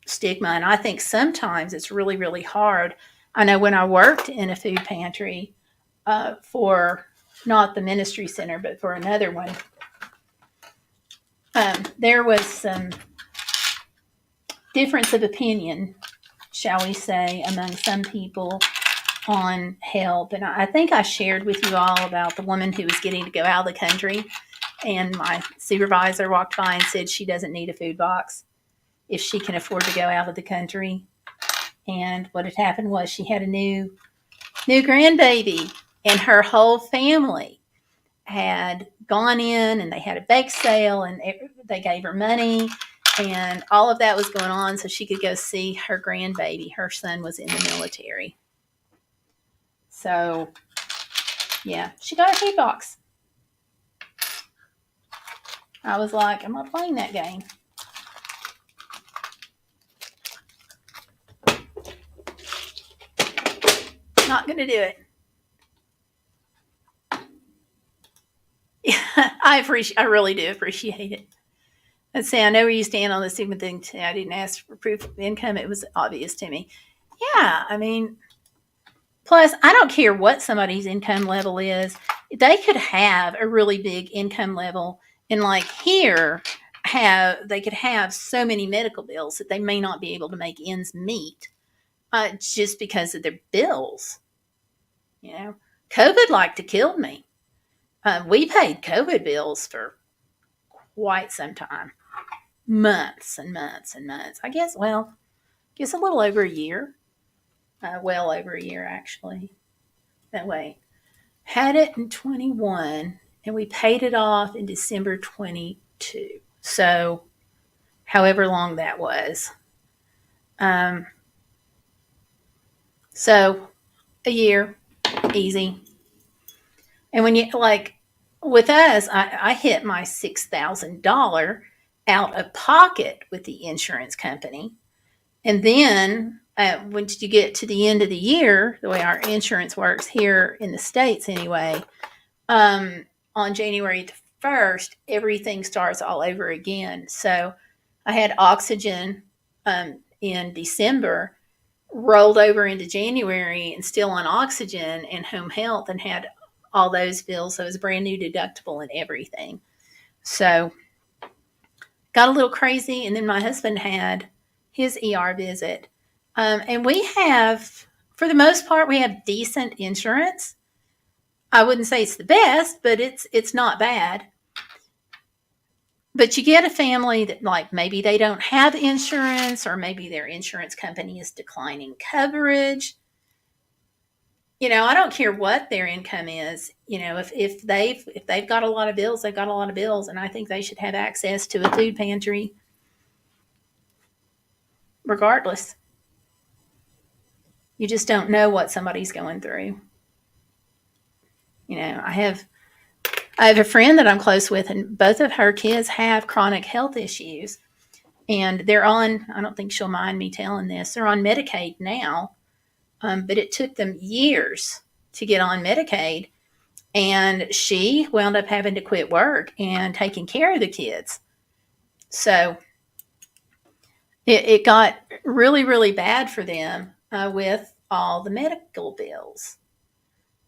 stigma. And I think sometimes it's really, really hard. I know when I worked in a food pantry for not the ministry center, but for another one, there was some difference of opinion, shall we say, among some people on help. And I think I shared with you all about the woman who was getting to go out of the country. And my supervisor walked by and said she doesn't need a food box if she can afford to go out of the country. And what had happened was she had a new grandbaby, and her whole family had gone in and they had a bake sale and they gave her money and all of that was going on so she could go see her grandbaby. Her son was in the military. So, yeah, she got a food box. I was like, I'm not playing that game. Not going to do it. Yeah, I really do appreciate it. Let's see, I know where you stand on the stigma thing. I didn't ask for proof of income. It was obvious to me. Yeah, I mean, plus, I don't care what somebody's income level is. They could have a really big income level, and like here, they could have so many medical bills that they may not be able to make ends meet just because of their bills. You know, COVID like to kill me. We paid COVID bills for quite some time, months and months and months. I guess a little over a year, well over a year actually. That way, had it in 21, and we paid it off in December 22. So, however long that was. Um, so a year, easy. And when you like with us, I hit my $6,000 out of pocket with the insurance company. And then once you get to the end of the year, the way our insurance works here in the States anyway, on January the 1st, everything starts all over again. So I had oxygen in December, rolled over into January and still on oxygen and home health and had all those bills. So it was a brand new deductible and everything. So got a little crazy. And then my husband had his ER visit. And we have, for the most part, we have decent insurance. I wouldn't say it's the best, but it's not bad. But you get a family that like maybe they don't have insurance or maybe their insurance company is declining coverage. You know, I don't care what their income is. You know, if they've got a lot of bills, they've got a lot of bills, and I think they should have access to a food pantry regardless. You just don't know what somebody's going through. You know, I have a friend that I'm close with, and both of her kids have chronic health issues. And they're on, I don't think she'll mind me telling this, they're on Medicaid now, but it took them years to get on Medicaid. And she wound up having to quit work and taking care of the kids. So it got really, really bad for them with all the medical bills.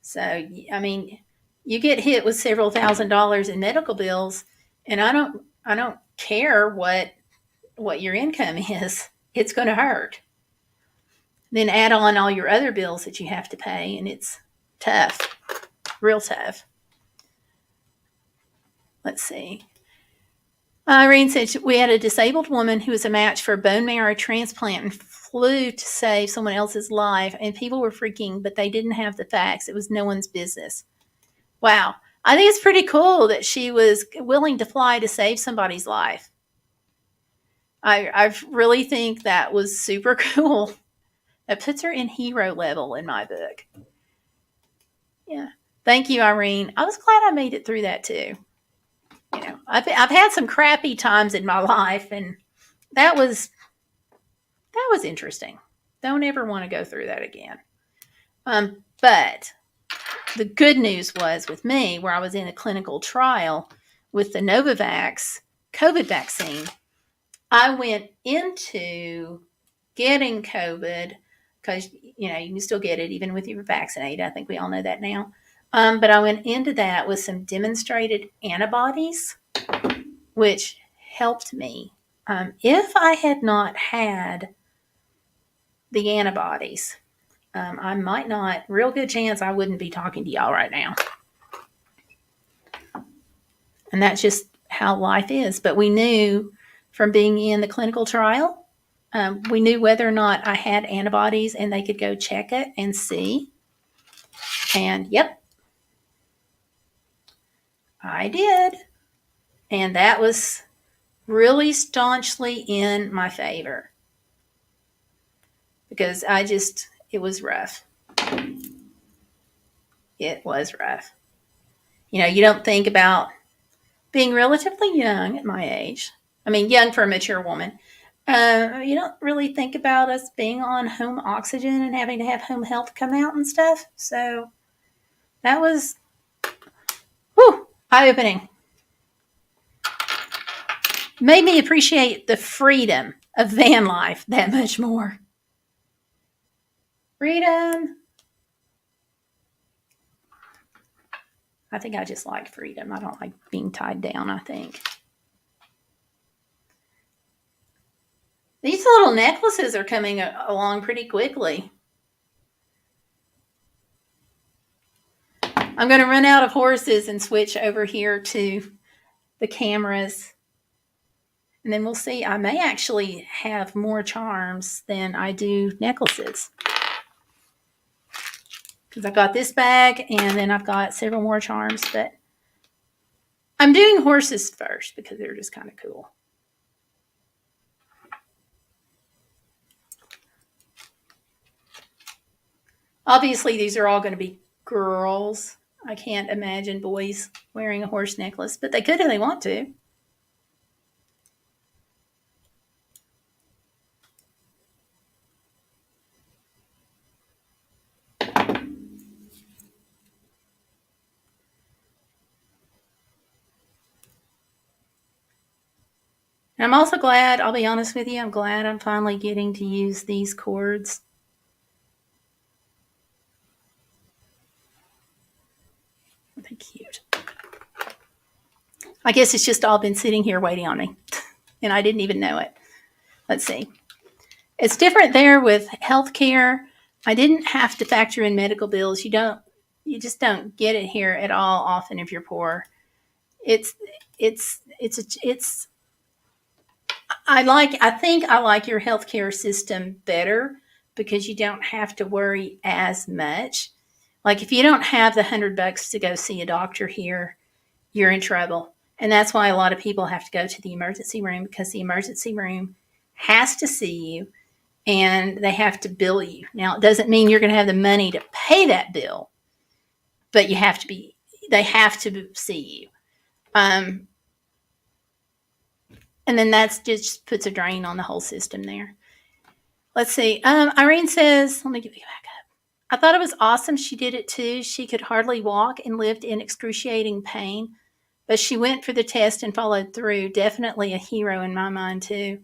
So, I mean, you get hit with several $1,000s in medical bills, and I don't care what your income is. It's going to hurt. Then add on all your other bills that you have to pay, and it's tough, real tough. Let's see. Irene said we had a disabled woman who was a match for a bone marrow transplant and flew to save someone else's life, and people were freaking, but they didn't have the facts. It was no one's business. Wow. I think it's pretty cool that she was willing to fly to save somebody's life. I really think that was super cool. That puts her in hero level in my book. Yeah. Thank you, Irene. I was glad I made it through that too. You know, I've had some crappy times in my life, and that was interesting. Don't ever want to go through that again. But the good news was with me, where I was in a clinical trial with the Novavax COVID vaccine, I went into getting COVID because, you can still get it even with you're vaccinated. I think we all know that now. But I went into that with some demonstrated antibodies, which helped me. If I had not had the antibodies, I might not, real good chance I wouldn't be talking to y'all right now. And that's just how life is. But we knew from being in the clinical trial, we knew whether or not I had antibodies, and they could go check it and see. And yep, I did. And that was really staunchly in my favor because it was rough. It was rough. You don't think about being relatively young at my age. I mean, young for a mature woman. You don't really think about us being on home oxygen and having to have home health come out and stuff. So that was eye-opening. Made me appreciate the freedom of van life that much more. Freedom. I think I just like freedom. I don't like being tied down, I think. These little necklaces are coming along pretty quickly. I'm going to run out of horses and switch over here to the cameras. And then we'll see. I may actually have more charms than I do necklaces. Because I've got this bag and then I've got several more charms. But I'm doing horses first because they're just kind of cool. Obviously, these are all going to be girls. I can't imagine boys wearing a horse necklace, but they could if they want to. And I'm also glad, I'll be honest with you, I'm glad I'm finally getting to use these cords. They're cute. I guess it's just all been sitting here waiting on me, and I didn't even know it. Let's see. It's different there with healthcare. I didn't have to factor in medical bills. You just don't get it here at all often if you're poor. I think I like your healthcare system better because you don't have to worry as much. Like if you don't have the $100 to go see a doctor here, you're in trouble. And that's why a lot of people have to go to the emergency room because the emergency room has to see you and they have to bill you. Now, it doesn't mean you're going to have the money to pay that bill, but they have to see you. And then that just puts a drain on the whole system there. Let's see. Irene says, let me get back up. I thought it was awesome. She did it too. She could hardly walk and lived in excruciating pain, but she went for the test and followed through. Definitely a hero in my mind too.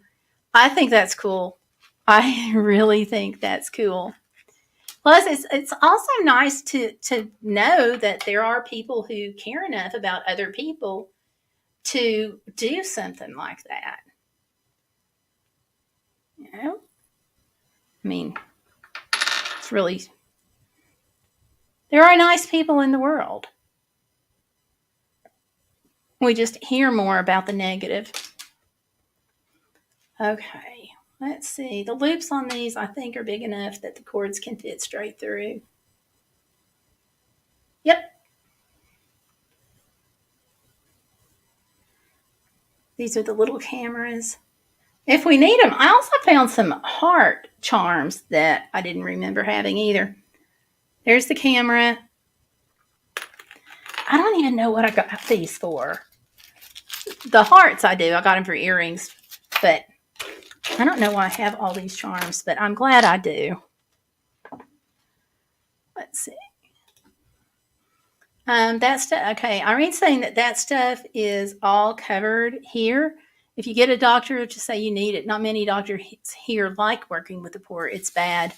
I think that's cool. I really think that's cool. Plus, it's also nice to know that there are people who care enough about other people to do something like that. I mean, it's really, there are nice people in the world. We just hear more about the negative. Okay, let's see. The loops on these, I think, are big enough that the cords can fit straight through. Yep. These are the little cameras. If we need them, I also found some heart charms that I didn't remember having either. There's the camera. I don't even know what I got these for. The hearts I do. I got them for earrings, but I don't know why I have all these charms, but I'm glad I do. Let's see. That stuff. Okay, Irene's saying that stuff is all covered here, if you get a doctor to say you need it, not many doctors here like working with the poor. It's bad.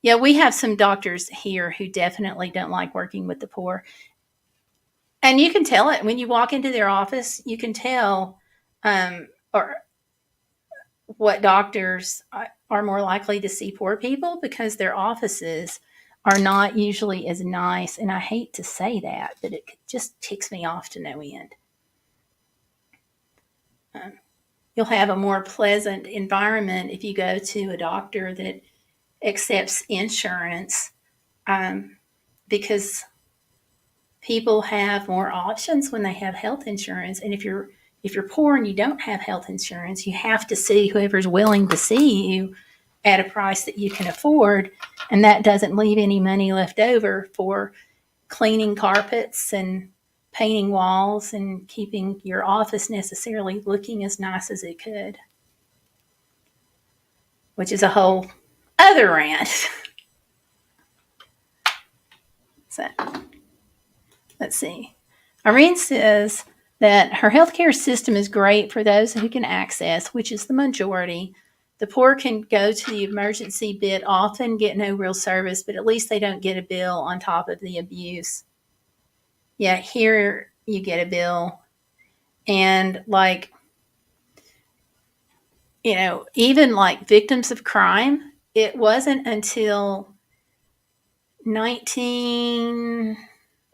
Yeah, we have some doctors here who definitely don't like working with the poor. And you can tell it when you walk into their office, you can tell or what doctors are more likely to see poor people because their offices are not usually as nice. And I hate to say that, but it just ticks me off to no end. Um, you'll have a more pleasant environment if you go to a doctor that accepts insurance because people have more options when they have health insurance. And if you're poor and you don't have health insurance, you have to see whoever's willing to see you at a price that you can afford, and that doesn't leave any money left over for cleaning carpets and painting walls and keeping your office necessarily looking as nice as it could, which is a whole other rant. So let's see. Irene says that her healthcare system is great for those who can access, which is the majority. The poor can go to the emergency bit, often get no real service, but at least they don't get a bill on top of the abuse. Yeah, here you get a bill. And like, even like victims of crime, it wasn't until 19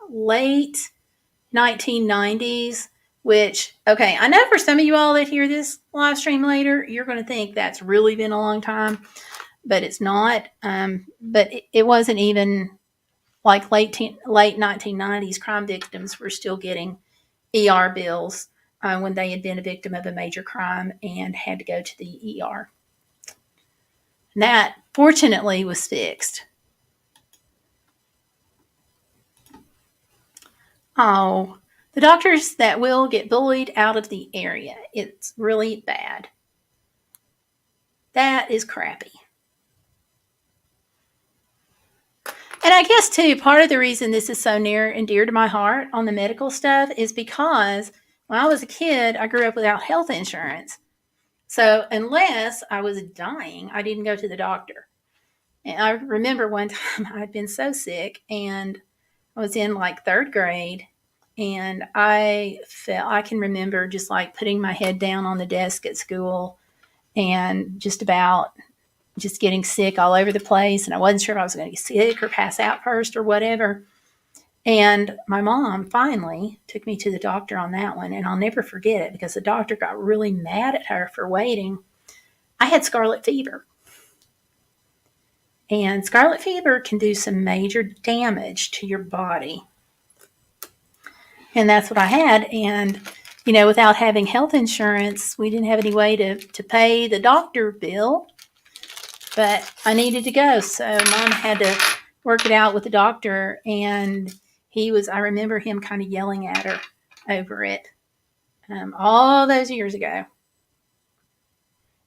late 1990s, which, okay, I know for some of you all that hear this live stream later, you're going to think that's really been a long time, but it's not. But it wasn't even like late 1990s. Crime victims were still getting ER bills when they had been a victim of a major crime and had to go to the ER. And that, fortunately, was fixed. Oh, the doctors that will get bullied out of the area. It's really bad. That is crappy. And I guess, too, part of the reason this is so near and dear to my heart on the medical stuff is because when I was a kid, I grew up without health insurance. So unless I was dying, I didn't go to the doctor. And I remember one time I'd been so sick and I was in like third grade and I can remember just like putting my head down on the desk at school and just getting sick all over the place. And I wasn't sure if I was going to get sick or pass out first or whatever. And my mom finally took me to the doctor on that one. And I'll never forget it because the doctor got really mad at her for waiting. I had scarlet fever. And scarlet fever can do some major damage to your body. And that's what I had. And, without having health insurance, we didn't have any way to pay the doctor bill. But I needed to go. So Mom had to work it out with the doctor. And I remember him kind of yelling at her over it all those years ago.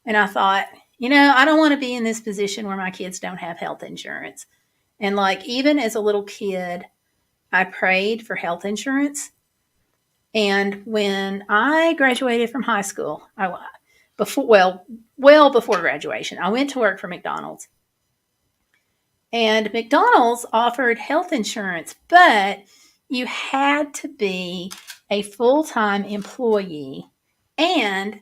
And I thought, I don't want to be in this position where my kids don't have health insurance. And like, even as a little kid, I prayed for health insurance. And when I graduated from high school, well before graduation, I went to work for McDonald's. And McDonald's offered health insurance, but you had to be a full-time employee and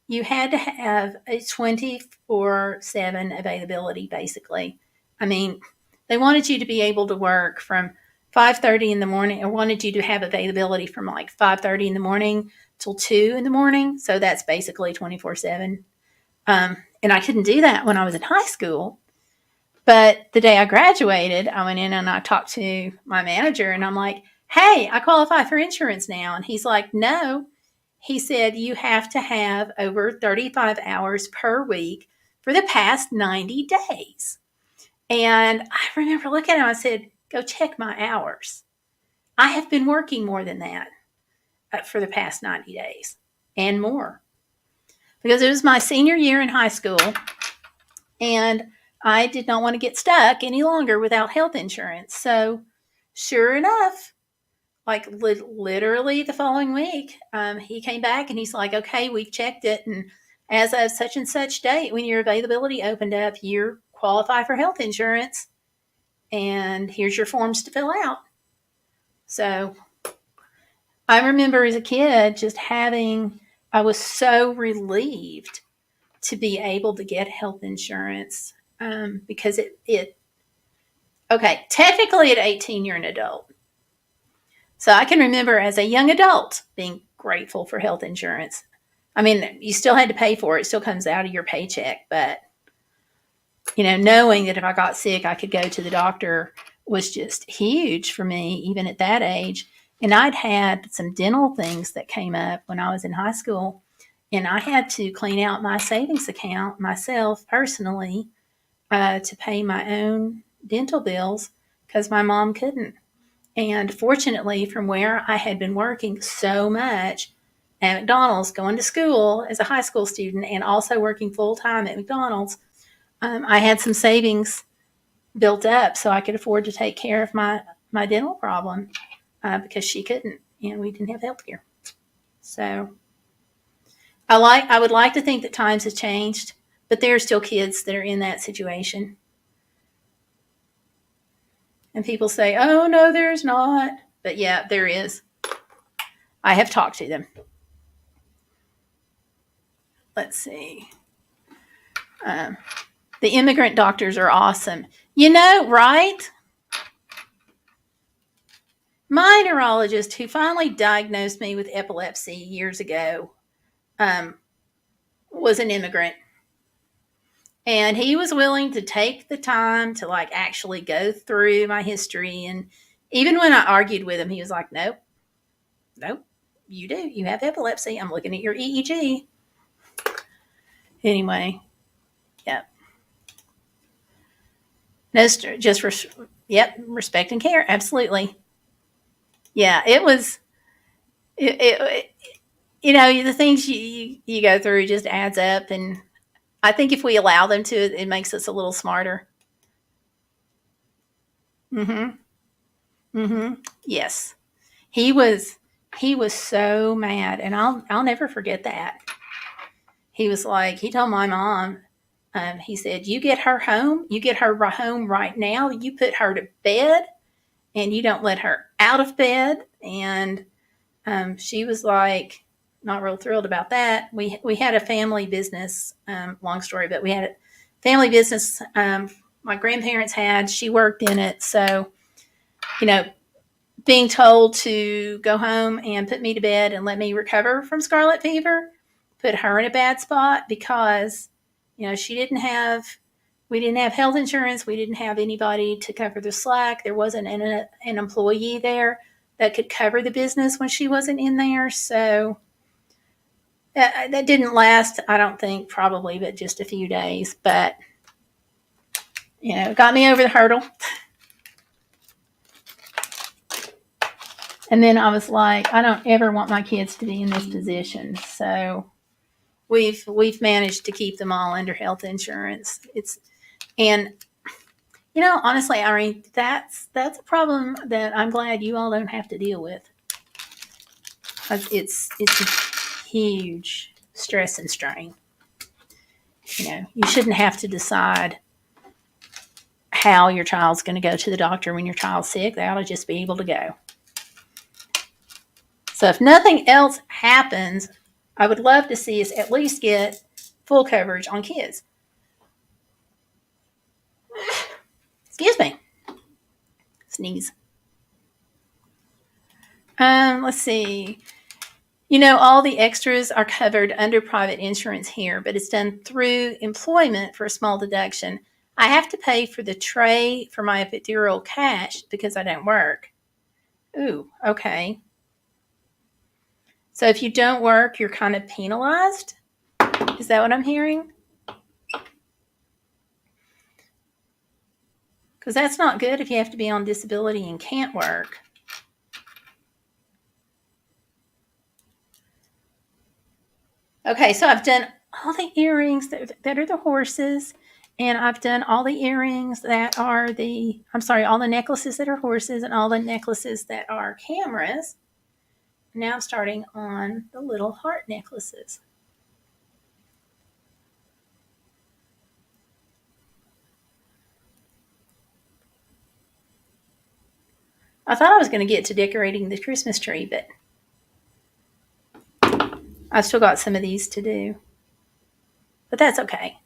you had to have a 24/7 availability, basically. I mean, they wanted you to be able to work from 5:30 in the morning, or wanted you to have availability from like 5:30 in the morning till 2 in the morning. So that's basically 24/7. And I couldn't do that when I was in high school. But the day I graduated, I went in and I talked to my manager and I'm like, hey, I qualify for insurance now. And he's like, no. He said, you have to have over 35 hours per week for the past 90 days. And I remember looking at him, I said, go check my hours. I have been working more than that for the past 90 days and more. Because it was my senior year in high school and I did not want to get stuck any longer without health insurance. So sure enough, like literally the following week, he came back and he's like, okay, we've checked it. And as of such and such date, when your availability opened up, you qualify for health insurance. And here's your forms to fill out. So I remember as a kid just I was so relieved to be able to get health insurance because okay, technically at 18, you're an adult. So I can remember as a young adult being grateful for health insurance. I mean, you still had to pay for it. It still comes out of your paycheck. But, knowing that if I got sick, I could go to the doctor was just huge for me, even at that age. And I'd had some dental things that came up when I was in high school. And I had to clean out my savings account myself personally to pay my own dental bills because my mom couldn't. And fortunately, from where I had been working so much at McDonald's, going to school as a high school student, and also working full time at McDonald's, I had some savings built up so I could afford to take care of my dental problem because she couldn't, and we didn't have health care. So I would like to think that times have changed, but there are still kids that are in that situation. And people say, "Oh no, there's not," but yeah, there is. I have talked to them. Let's see. Um, the immigrant doctors are awesome. Right? My neurologist, who finally diagnosed me with epilepsy years ago, um, was an immigrant. And he was willing to take the time to actually go through my history. And even when I argued with him, he was like, nope, nope, you do. You have epilepsy. I'm looking at your EEG. Anyway, yeah. No, respect and care. Absolutely. Yeah, it was, it the things you go through just adds up. And I think if we allow them to, it makes us a little smarter. Mm-hmm. Mm-hmm. Yes. He was so mad, and I'll never forget that. He was like, he told my mom, he said, you get her home, you get her home right now, you put her to bed, and you don't let her out of bed. And she was like, not real thrilled about that. We had a family business, long story, but we had a family business. My grandparents had. She worked in it, so you know, being told to go home and put me to bed and let me recover from scarlet fever put her in a bad spot because she didn't have we didn't have health insurance. We didn't have anybody to cover the slack. There wasn't an employee there that could cover the business when she wasn't in there. So that didn't last, I don't think, probably, but just a few days. But, it got me over the hurdle. And then I was like, I don't ever want my kids to be in this position. So we've managed to keep them all under health insurance. And honestly, Irene, that's a problem that I'm glad you all don't have to deal with. It's a huge stress and strain. You shouldn't have to decide how your child's going to go to the doctor when your child's sick. They ought to just be able to go. So if nothing else happens, I would love to see us at least get full coverage on kids. Excuse me. Sneeze. Let's see. All the extras are covered under private insurance here, but it's done through employment for a small deduction. I have to pay for the tray for my epidural cash because I don't work. Ooh, okay. So if you don't work, you're kind of penalized? Is that what I'm hearing? Because that's not good if you have to be on disability and can't work. Okay, so I've done all the earrings that are the horses, And I've done all the earrings that are all the necklaces that are horses and all the necklaces that are cameras. Now I'm starting on the little heart necklaces. I thought I was going to get to decorating the Christmas tree, but I've still got some of these to do. But that's okay.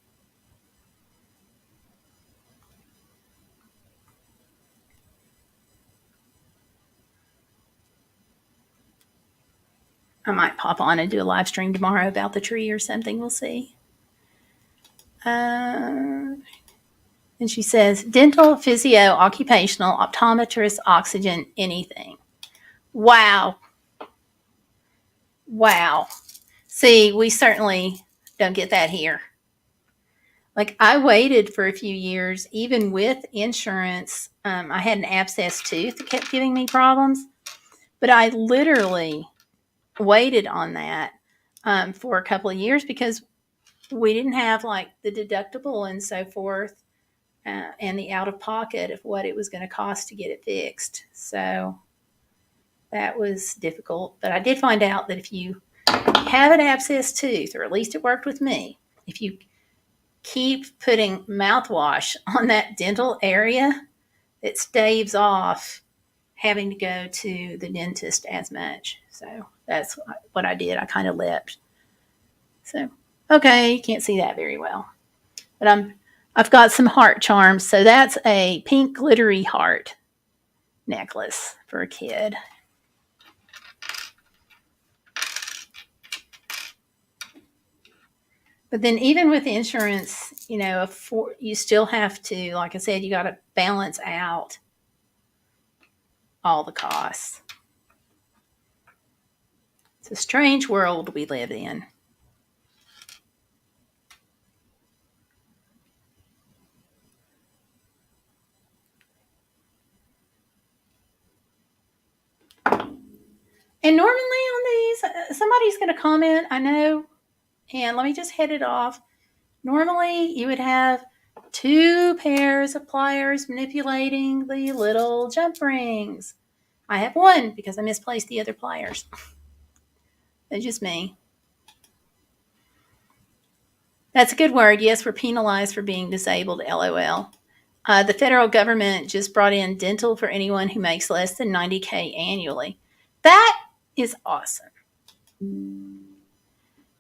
I might pop on and do a live stream tomorrow about the tree or something. We'll see. And she says, dental, physio, occupational, optometrist, oxygen, anything. Wow. Wow. See, we certainly don't get that here. Like, I waited for a few years, even with insurance. I had an abscessed tooth that kept giving me problems, but I literally waited on that for a couple of years because we didn't have like the deductible and so forth, and the out of pocket of what it was going to cost to get it fixed. So that was difficult. But I did find out that if you have an abscessed tooth, or at least it worked with me, if you keep putting mouthwash on that dental area, it staves off having to go to the dentist as much. So that's what I did. I kind of leapt. So, okay, you can't see that very well. But I've got some heart charms. So that's a pink glittery heart necklace for a kid. But then even with insurance, you still have to, like I said, you got to balance out all the costs. It's a strange world we live in. And normally on these, somebody's going to comment, I know, and let me just head it off. Normally you would have 2 pairs of pliers manipulating the little jump rings. I have 1 because I misplaced the other pliers. That's just me. That's a good word. Yes, we're penalized for being disabled, LOL. The federal government just brought in dental for anyone who makes less than $90K annually. That is awesome.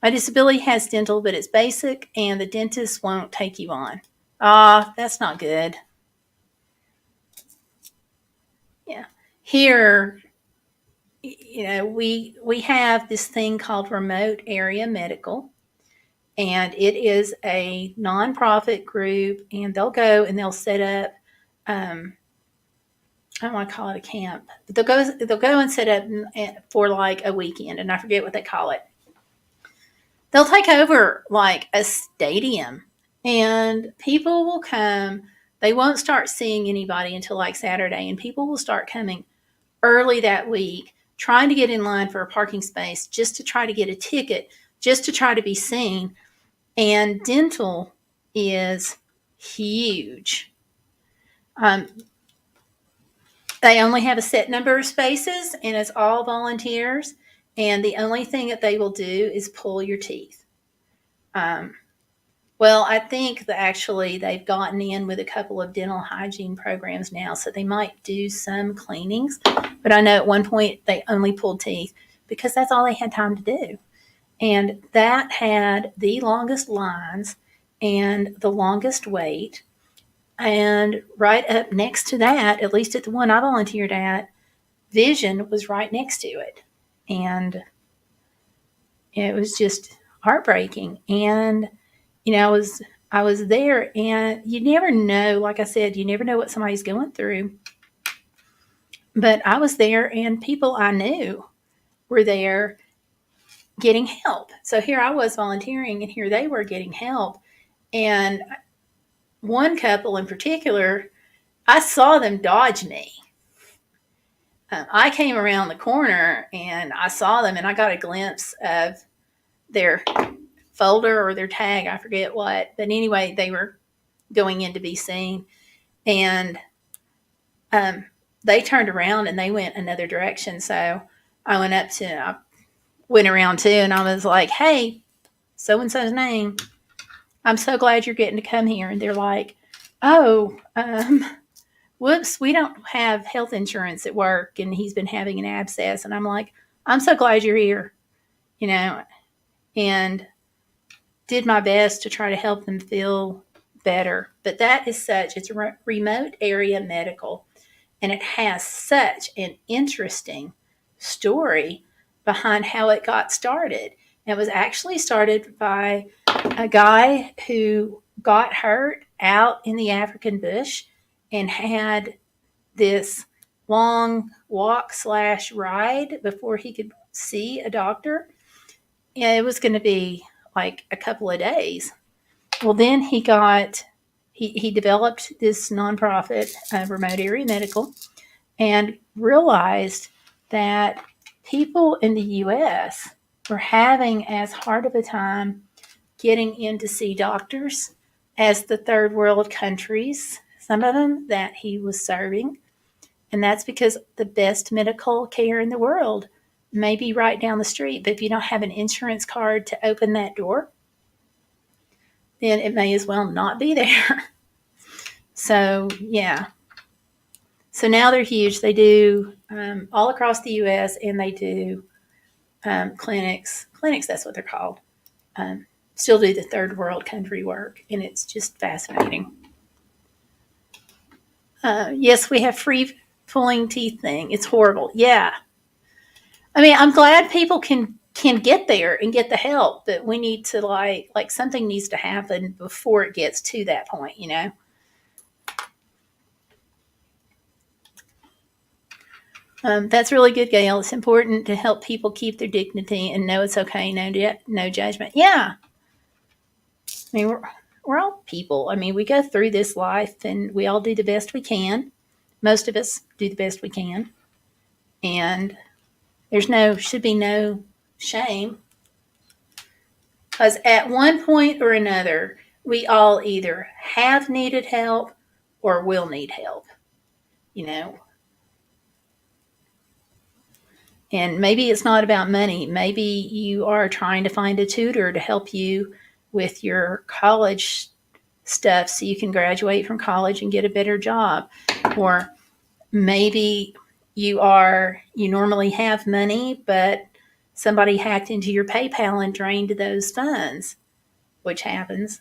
My disability has dental, but it's basic, and the dentist won't take you on. That's not good. Yeah. Here, we have this thing called remote area medical, and it is a nonprofit group, and they'll go and they'll set up, I don't want to call it a camp, but they'll go and set up for like a weekend, and I forget what they call it. They'll take over like a stadium, and people will come. They won't start seeing anybody until like Saturday, and people will start coming early that week, trying to get in line for a parking space just to try to get a ticket, just to try to be seen. And dental is huge. They only have a set number of spaces, and it's all volunteers. And the only thing that they will do is pull your teeth. Well, I think that actually they've gotten in with a couple of dental hygiene programs now, so they might do some cleanings. But I know at one point they only pulled teeth because that's all they had time to do. And that had the longest lines and the longest wait. And right up next to that, at least at the one I volunteered at, vision was right next to it. And it was just heartbreaking. And, I was there, and you never know, like I said, you never know what somebody's going through. But I was there, and people I knew were there getting help. So here I was volunteering, and here they were getting help. And one couple in particular, I saw them dodge me. I came around the corner, and I saw them, and I got a glimpse of their folder or their tag. I forget what. But anyway, they were going in to be seen. And um, they turned around and they went another direction. So I went around too, and I was like, "Hey, so and so's name. I'm so glad you're getting to come here." And they're like, "Oh, whoops, we don't have health insurance at work, and he's been having an abscess." And I'm like, "I'm so glad you're here," you know, and did my best to try to help them feel better. But that is it's a remote area medical, and it has such an interesting story behind how it got started. It was actually started by a guy who got hurt out in the African bush and had this long walk slash ride before he could see a doctor. Yeah, it was going to be like a couple of days. Well, then he developed this nonprofit, remote area medical, and realized that people in the U.S. were having as hard of a time getting in to see doctors as the third world countries, some of them that he was serving. And that's because the best medical care in the world may be right down the street. But if you don't have an insurance card to open that door, then it may as well not be there. So, yeah. So now they're huge. They do all across the U.S. and they do clinics. Clinics, that's what they're called. Still do the third world country work, and it's just fascinating. Yes, we have free pulling teeth thing. It's horrible. Yeah, I mean, I'm glad people can get there and get the help, but we need to like something needs to happen before it gets to that point. That's really good, Gail. It's important to help people keep their dignity and know it's okay. No judgment. Yeah, I mean we're all people. I mean, we go through this life and we all do the best we can. Most of us do the best we can, and there's no should be no shame because at one point or another we all either have needed help or will need help. You know, and maybe it's not about money. Maybe you are trying to find a tutor to help you with your college stuff so you can graduate from college and get a better job. Or maybe you normally have money, but somebody hacked into your PayPal and drained those funds, which happens.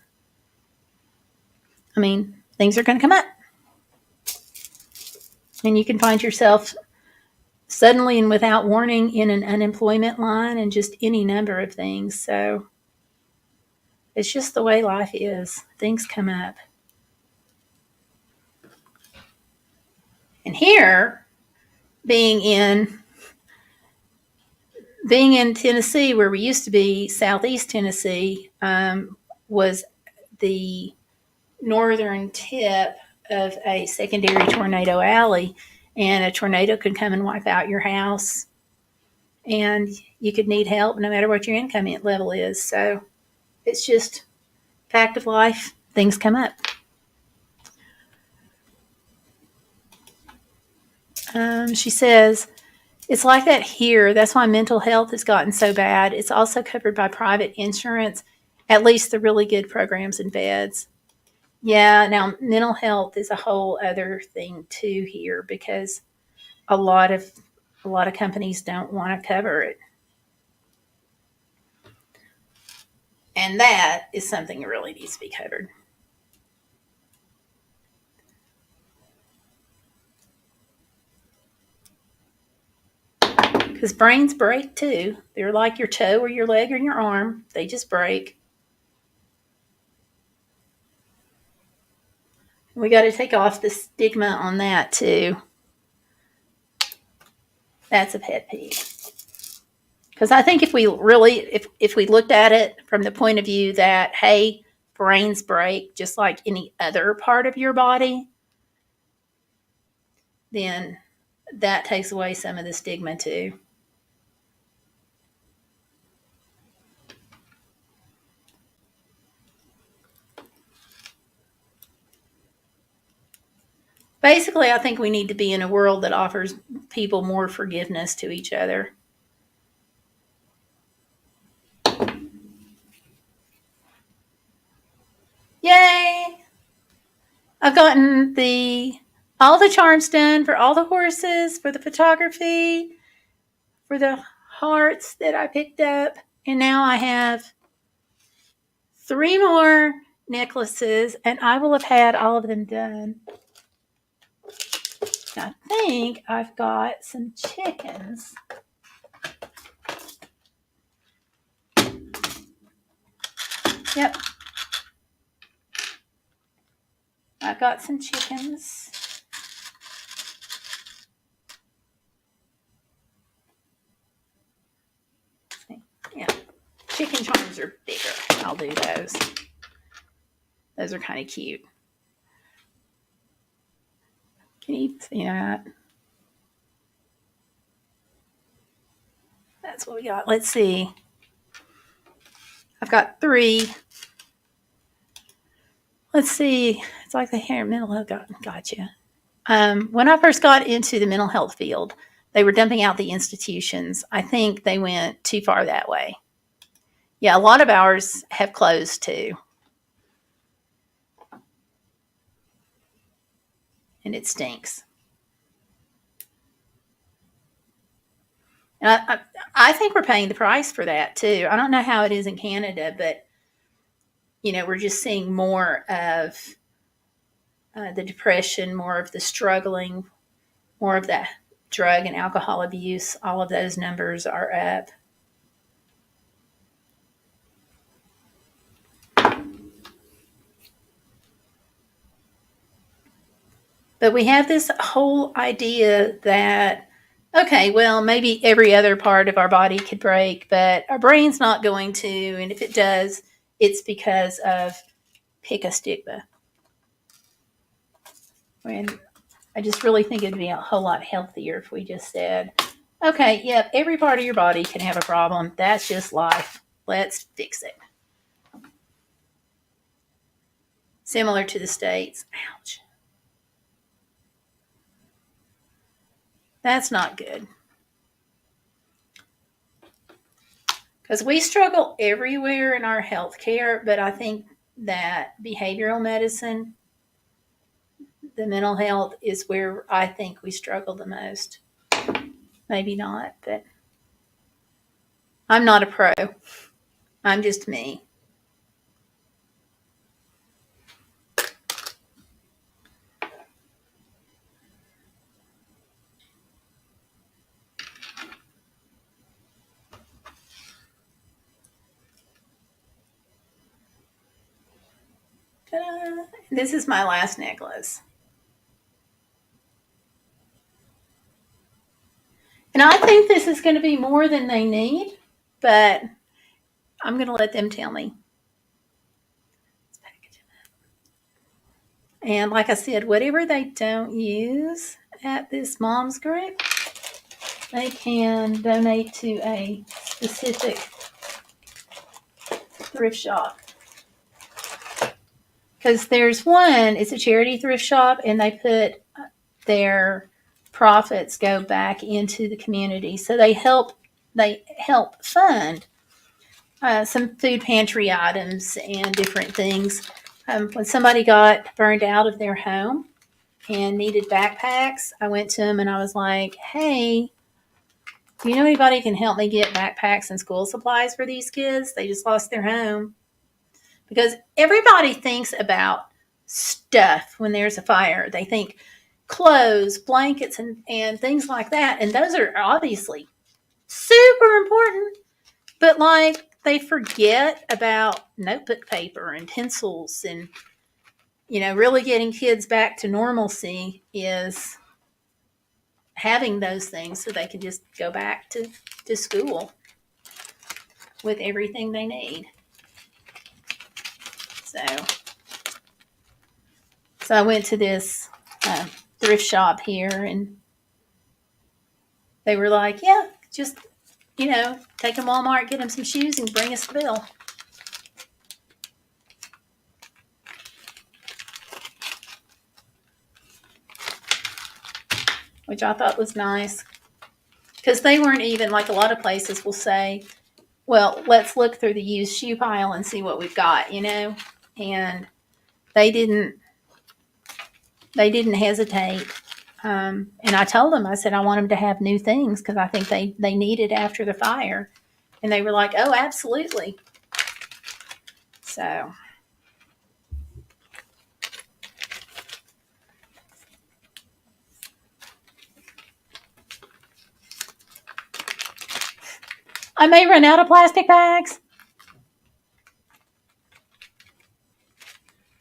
I mean, things are going to come up. And you can find yourself suddenly and without warning in an unemployment line and just any number of things. So it's just the way life is. Things come up. And here, being in Tennessee, where we used to be, Southeast Tennessee, was the northern tip of a secondary tornado alley, and a tornado could come and wipe out your house, and you could need help no matter what your income level is. So it's just fact of life. Things come up. She says, it's like that here. That's why mental health has gotten so bad. It's also covered by private insurance, at least the really good programs and beds. Yeah, now mental health is a whole other thing too here because a lot of companies don't want to cover it. And that is something that really needs to be covered. Because brains break too. They're like your toe or your leg or your arm. They just break. We got to take off the stigma on that too. That's a pet peeve. Because I think if we really, if we looked at it from the point of view that, hey, brains break just like any other part of your body, then that takes away some of the stigma too. Basically, I think we need to be in a world that offers people more forgiveness to each other. Yay! I've gotten the all the charms done for all the horses, for the photography, for the hearts that I picked up, and now I have 3 more necklaces, and I will have had all of them done. I think I've got some chickens. Yep, I've got some chickens. Yeah, chicken charms are bigger. I'll do those. Those are kind of cute. Can you see that? That's what we got. Let's see. I've got 3. Let's see. It's like the hair mental health. Gotcha. When I first got into the mental health field, they were dumping out the institutions. I think they went too far that way. Yeah, a lot of ours have closed too. And it stinks. And I think we're paying the price for that too. I don't know how it is in Canada, but we're just seeing more of the depression, more of the struggling, more of that drug and alcohol abuse. All of those numbers are up. But we have this whole idea that, okay, well, maybe every other part of our body could break, but our brain's not going to. And if it does, it's because of pick a stigma. When I just really think it'd be a whole lot healthier if we just said, okay, yep, every part of your body can have a problem. That's just life. Let's fix it. Similar to the States. Ouch. That's not good. Because we struggle everywhere in our healthcare, but I think that behavioral medicine, the mental health, is where I think we struggle the most. Maybe not, but I'm not a pro. I'm just me. Ta-da. This is my last necklace. And I think this is going to be more than they need, but I'm going to let them tell me. And like I said, whatever they don't use at this mom's group, they can donate to a specific thrift shop. Because there's one, it's a charity thrift shop, and they put their profits go back into the community. So they help fund some food pantry items and different things. When somebody got burned out of their home and needed backpacks, I went to them and I was like, hey, do you know anybody who can help me get backpacks and school supplies for these kids? They just lost their home. Because everybody thinks about stuff when there's a fire. They think clothes, blankets, and things like that. And those are obviously super important. But they forget about notebook paper and pencils, and really getting kids back to normalcy is having those things so they can just go back to school with everything they need. So I went to this thrift shop here, and they were like, yeah, just take them Walmart, get them some shoes, and bring us the bill. which I thought was nice. Because they weren't even, like a lot of places will say, well, let's look through the used shoe pile and see what we've got, And they didn't hesitate. And I told them, I said, I want them to have new things because I think they need it after the fire. And they were like, oh, absolutely. So I may run out of plastic bags,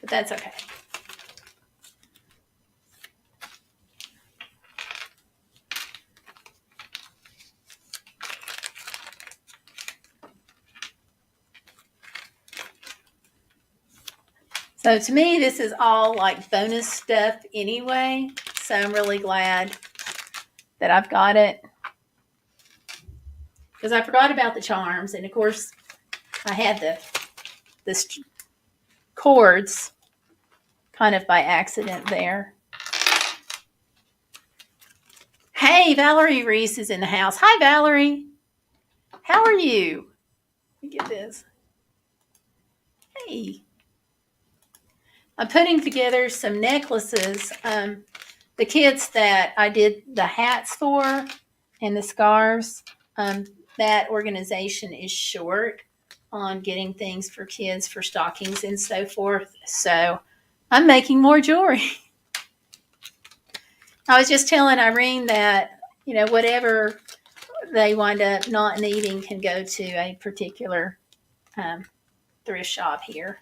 but that's okay. So to me, this is all like bonus stuff anyway. So I'm really glad that I've got it. Because I forgot about the charms. And of course, I had the cords kind of by accident there. Hey, Valerie Reese is in the house. Hi, Valerie. How are you? Let me get this. Hey. I'm putting together some necklaces. The kids that I did the hats for and the scarves, that organization is short on getting things for kids for stockings and so forth. So I'm making more jewelry. I was just telling Irene that, whatever they wind up not needing can go to a particular thrift shop here.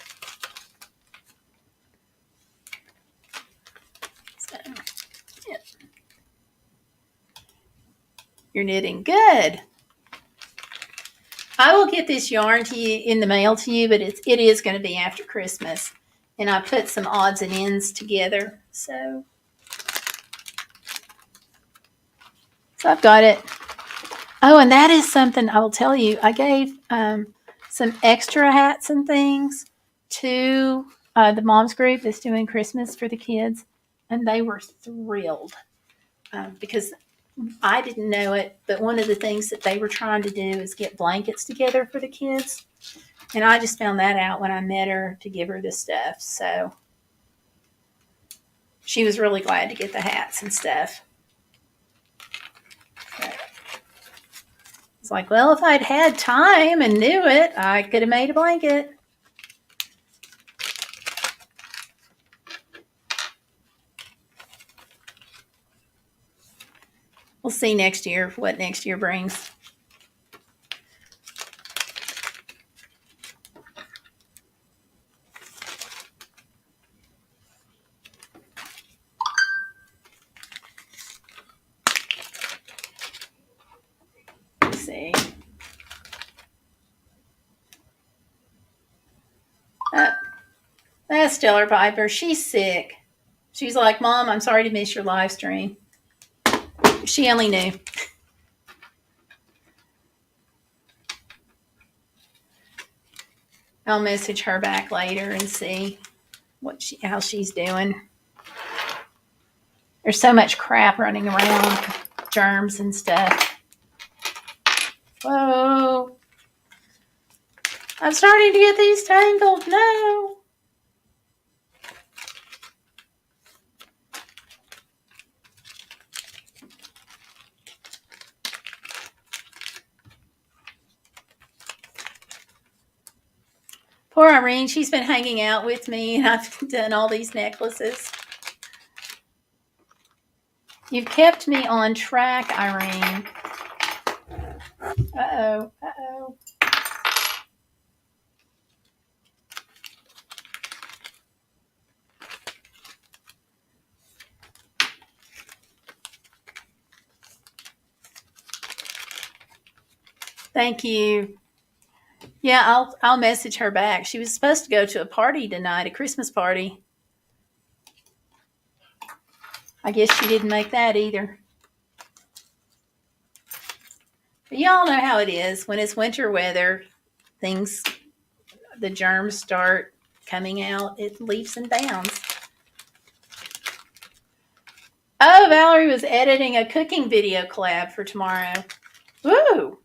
So, yeah. You're knitting. Good. I will get this yarn to you in the mail to you, but it is going to be after Christmas. And I put some odds and ends together. So I've got it. Oh, and that is something I will tell you. I gave some extra hats and things to the moms group that's doing Christmas for the kids. And they were thrilled because I didn't know it, but one of the things that they were trying to do is get blankets together for the kids. And I just found that out when I met her to give her this stuff. So she was really glad to get the hats and stuff. So it's like, well, if I'd had time and knew it, I could have made a blanket. We'll see next year what next year brings. Let's see. That's Stellar Piper. She's sick. She's like, Mom, I'm sorry to miss your live stream. She only knew. I'll message her back later and see how she's doing. There's so much crap running around, germs and stuff. Whoa. I'm starting to get these tangled. No. Poor Irene, she's been hanging out with me and I've done all these necklaces. You've kept me on track, Irene. Uh-oh. Thank you. Yeah, I'll message her back. She was supposed to go to a party tonight, a Christmas party. I guess she didn't make that either. But y'all know how it is. When it's winter weather, the germs start coming out. It leaps and bounds. Oh, Valerie was editing a cooking video collab for tomorrow. Woo!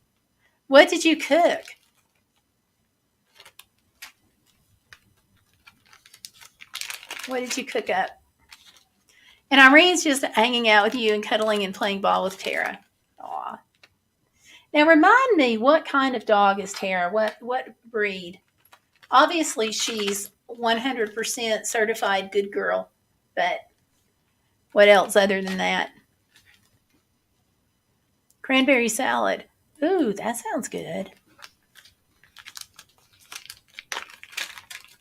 What did you cook? What did you cook up? And Irene's just hanging out with you and cuddling and playing ball with Tara. Aw. Now remind me, what kind of dog is Tara? What breed? Obviously, she's 100% certified good girl, but what else other than that? Cranberry salad. Ooh, that sounds good.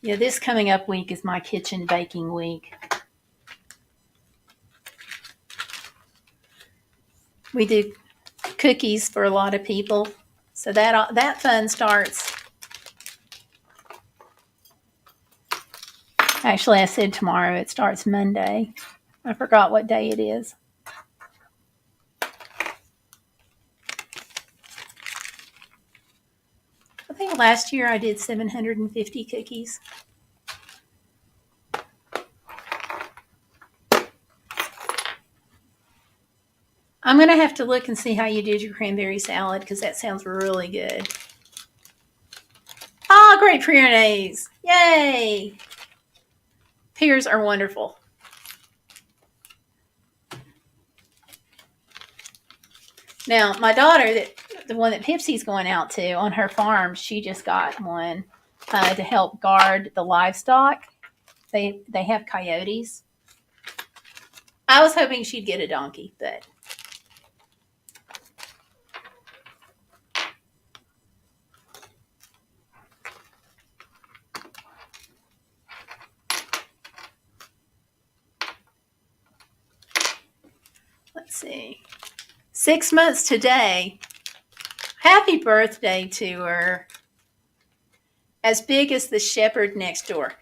Yeah, this coming up week is my kitchen baking week. We do cookies for a lot of people, so that fun starts. Actually, I said tomorrow. It starts Monday. I forgot what day it is. I think last year I did 750 cookies. I'm going to have to look and see how you did your cranberry salad because that sounds really good. Ah, great Pyrenees. Yay. Pears are wonderful. Now, my daughter, the one that Pipsie's going out to on her farm, she just got one to help guard the livestock. They have coyotes. I was hoping she'd get a donkey, but let's see. 6 months today. Happy birthday to her. As big as the shepherd next door.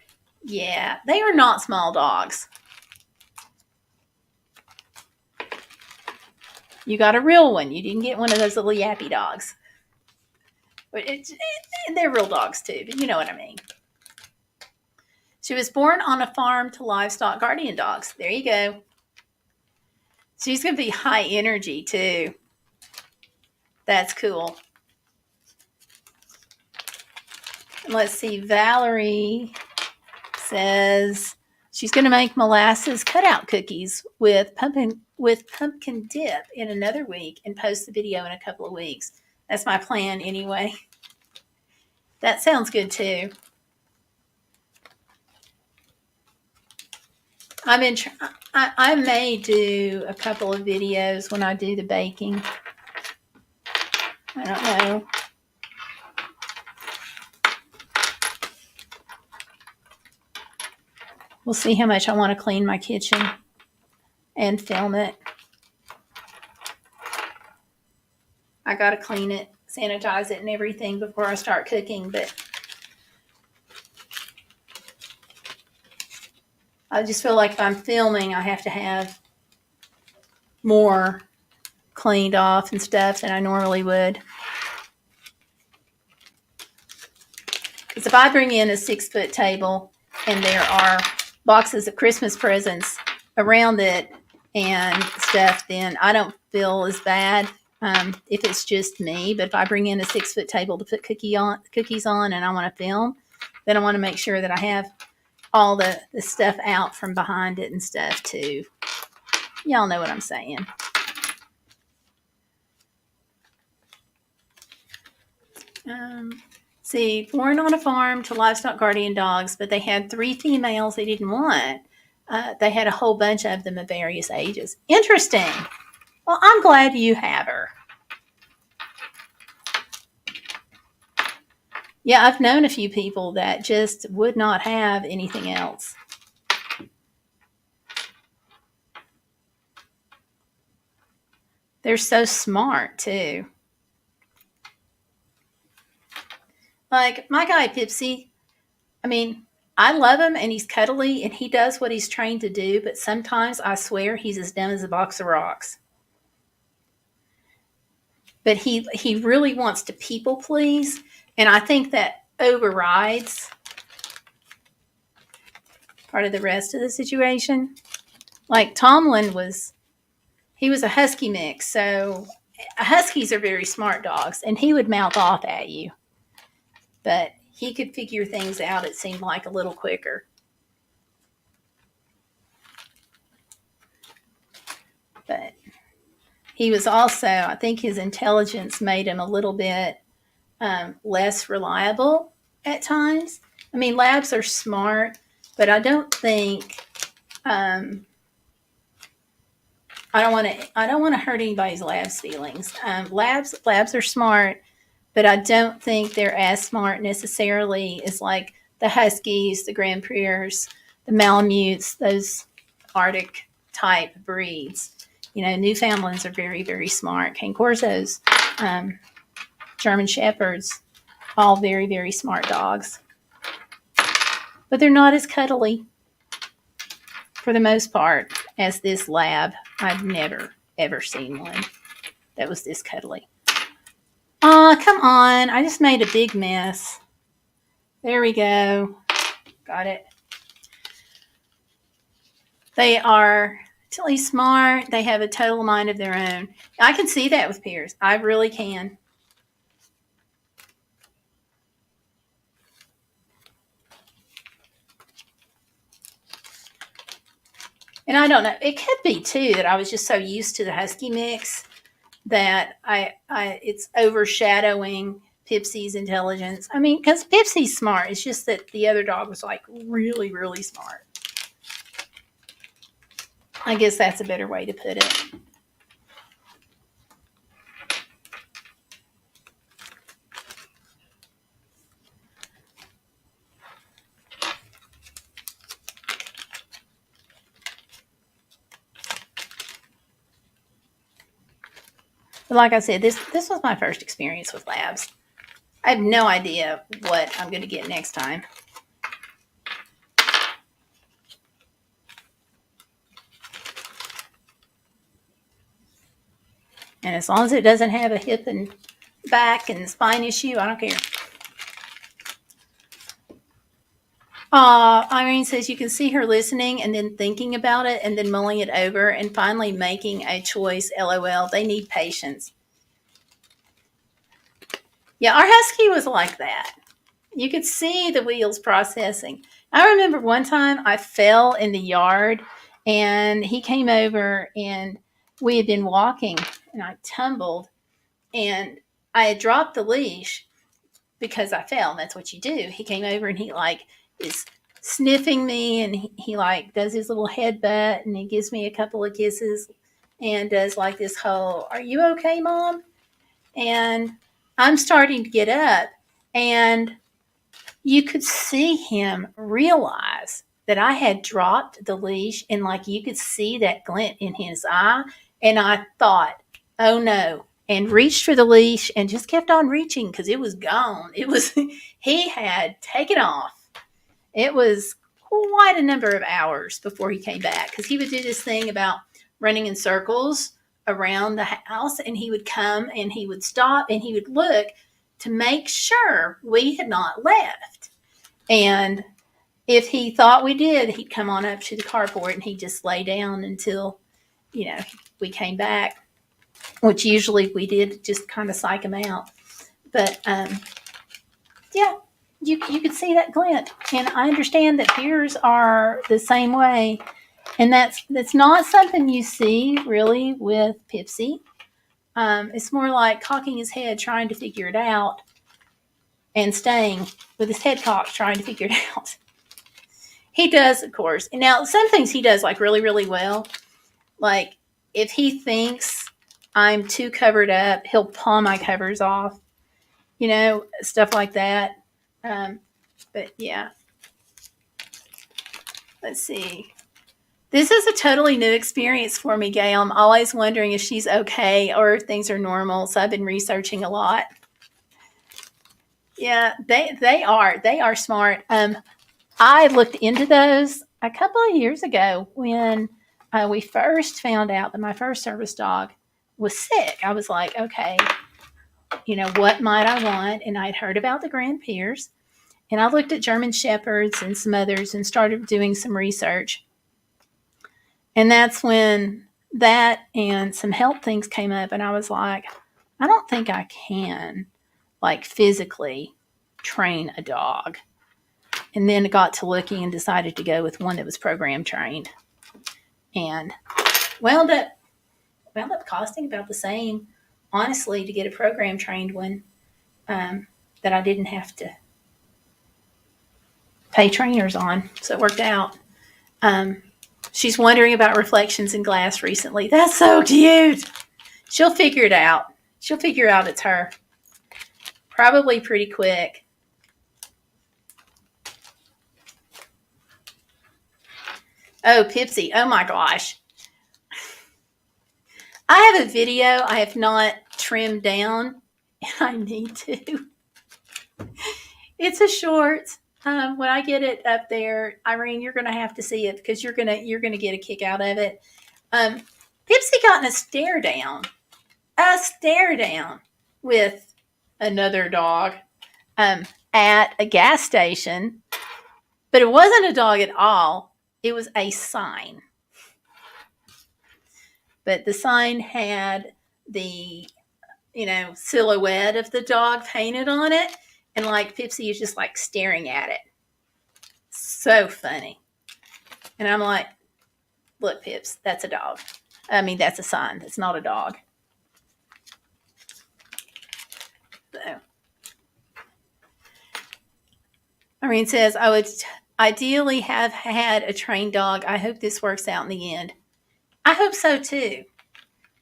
Yeah, they are not small dogs. You got a real one. You didn't get one of those little yappy dogs. But they're real dogs too, but you know what I mean. She was born on a farm to livestock guardian dogs. There you go. She's going to be high energy too. That's cool. Let's see. Valerie says she's going to make molasses cutout cookies with pumpkin dip in another week and post the video in a couple of weeks. That's my plan anyway. That sounds good too. I may do a couple of videos when I do the baking. I don't know. We'll see how much I want to clean my kitchen and film it. I got to clean it, sanitize it and everything before I start cooking, but I just feel like if I'm filming, I have to have more cleaned off and stuff than I normally would. Because if I bring in a 6-foot table and there are boxes of Christmas presents around it and stuff, then I don't feel as bad if it's just me. But if I bring in a 6-foot table to put cookies on and I want to film, then I want to make sure that I have all the stuff out from behind it and stuff too. Y'all know what I'm saying. See, born on a farm to livestock guardian dogs, but they had 3 females they didn't want. They had a whole bunch of them of various ages. Interesting. Well, I'm glad you have her. Yeah, I've known a few people that just would not have anything else. They're so smart, too. Like, my guy, Pipsie, I mean, I love him and he's cuddly and he does what he's trained to do, but sometimes I swear he's as dumb as a box of rocks. But he really wants to people please, and I think that overrides part of the rest of the situation. Like Tomlin was he was a husky mix. So huskies are very smart dogs, and he would mouth off at you, but he could figure things out, it seemed like, a little quicker. But he was also, I think his intelligence made him a little bit less reliable at times. I mean, labs are smart, but I don't think I don't want to. I don't want to hurt anybody's lab's feelings. Labs are smart, but I don't think they're as smart necessarily as like the Huskies, the Grand Prairies, the Malamutes, those Arctic type breeds. You know, Newfoundlands are very, very smart. Cane Corzos, um, German Shepherds, all very, very smart dogs. But they're not as cuddly for the most part as this lab. I've never, ever seen one that was this cuddly. Aw, come on. I just made a big mess. There we go. Got it. They are totally smart. They have a total mind of their own. I can see that with Piers. I really can. And I don't know. It could be too that I was just so used to the husky mix that I it's overshadowing Pipsie's intelligence. I mean, because Pipsie's smart. It's just that the other dog was like really, really smart. I guess that's a better way to put it. But like I said, this was my first experience with labs. I have no idea what I'm going to get next time. And as long as it doesn't have a hip and back and spine issue, I don't care. Irene says you can see her listening and then thinking about it and then mulling it over and finally making a choice. LOL. They need patience. Yeah, our husky was like that. You could see the wheels processing. I remember one time I fell in the yard and he came over and we had been walking and I tumbled and I had dropped the leash because I fell, and that's what you do. He came over and he like is sniffing me and he like does his little headbutt and he gives me a couple of kisses and does like this whole, "Are you okay, Mom?" And I'm starting to get up and you could see him realize that I had dropped the leash and like you could see that glint in his eye. And I thought, oh no, and reached for the leash and just kept on reaching because it was gone. It was, he had taken off. It was quite a number of hours before he came back because he would do this thing about running in circles around the house and he would come and he would stop and he would look to make sure we had not left. And if he thought we did, he'd come on up to the carport and he'd just lay down until, we came back, which usually we did just kind of psych him out. But yeah, you could see that glint. And I understand that peers are the same way. And that's not something you see really with Pipsie. It's more like cocking his head, trying to figure it out, and staying with his head cocked, trying to figure it out. He does, of course. Now, some things he does like really, really well. Like if he thinks I'm too covered up, he'll paw my covers off. Stuff like that. But yeah. Let's see. This is a totally new experience for me, Gail. I'm always wondering if she's okay or if things are normal. So I've been researching a lot. Yeah, they are smart. I looked into those a couple of years ago when we first found out that my first service dog was sick. I was like, okay, what might I want? And I'd heard about the Grand Prairies, and I looked at German Shepherds and some others and started doing some research. And that's when that and some health things came up, and I was like, I don't think I can, like, physically train a dog. And then got to looking and decided to go with one that was program trained, and wound up costing about the same, honestly, to get a program trained one, that I didn't have to pay trainers on. So it worked out. She's wondering about reflections in glass recently. That's so cute. She'll figure it out. She'll figure out it's her. Probably pretty quick. Oh, Pipsie. Oh my gosh. I have a video I have not trimmed down, and I need to. It's a short. When I get it up there, Irene, you're going to have to see it because you're gonna get a kick out of it. Pipsie got in a stare down with another dog at a gas station, but it wasn't a dog at all. It was a sign. But the sign had the, silhouette of the dog painted on it. And like Pipsie is just like staring at it. So funny. And I'm like, look, Pips, that's a dog. I mean, that's a sign. That's not a dog. So. Irene says, I would ideally have had a trained dog. I hope this works out in the end. I hope so too.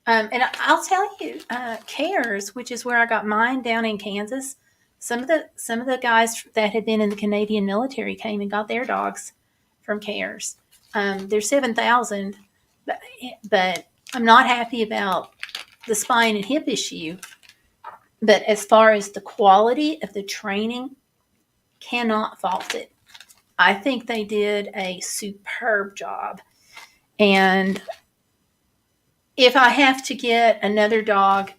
And I'll tell you, Cares, which is where I got mine down in Kansas, some of the guys that had been in the Canadian military came and got their dogs from Cares. They're 7,000, but I'm not happy about the spine and hip issue. But as far as the quality of the training, cannot fault it. I think they did a superb job. And if I have to get another dog,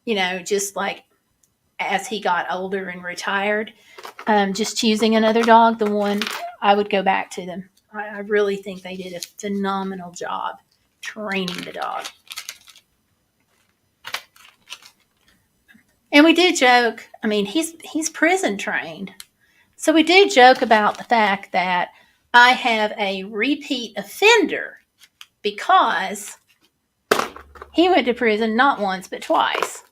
just like as he got older and retired, just choosing another dog, the one I would go back to them. I really think they did a phenomenal job training the dog. And we do joke, I mean, he's prison trained. So we do joke about the fact that I have a repeat offender because he went to prison not once but twice.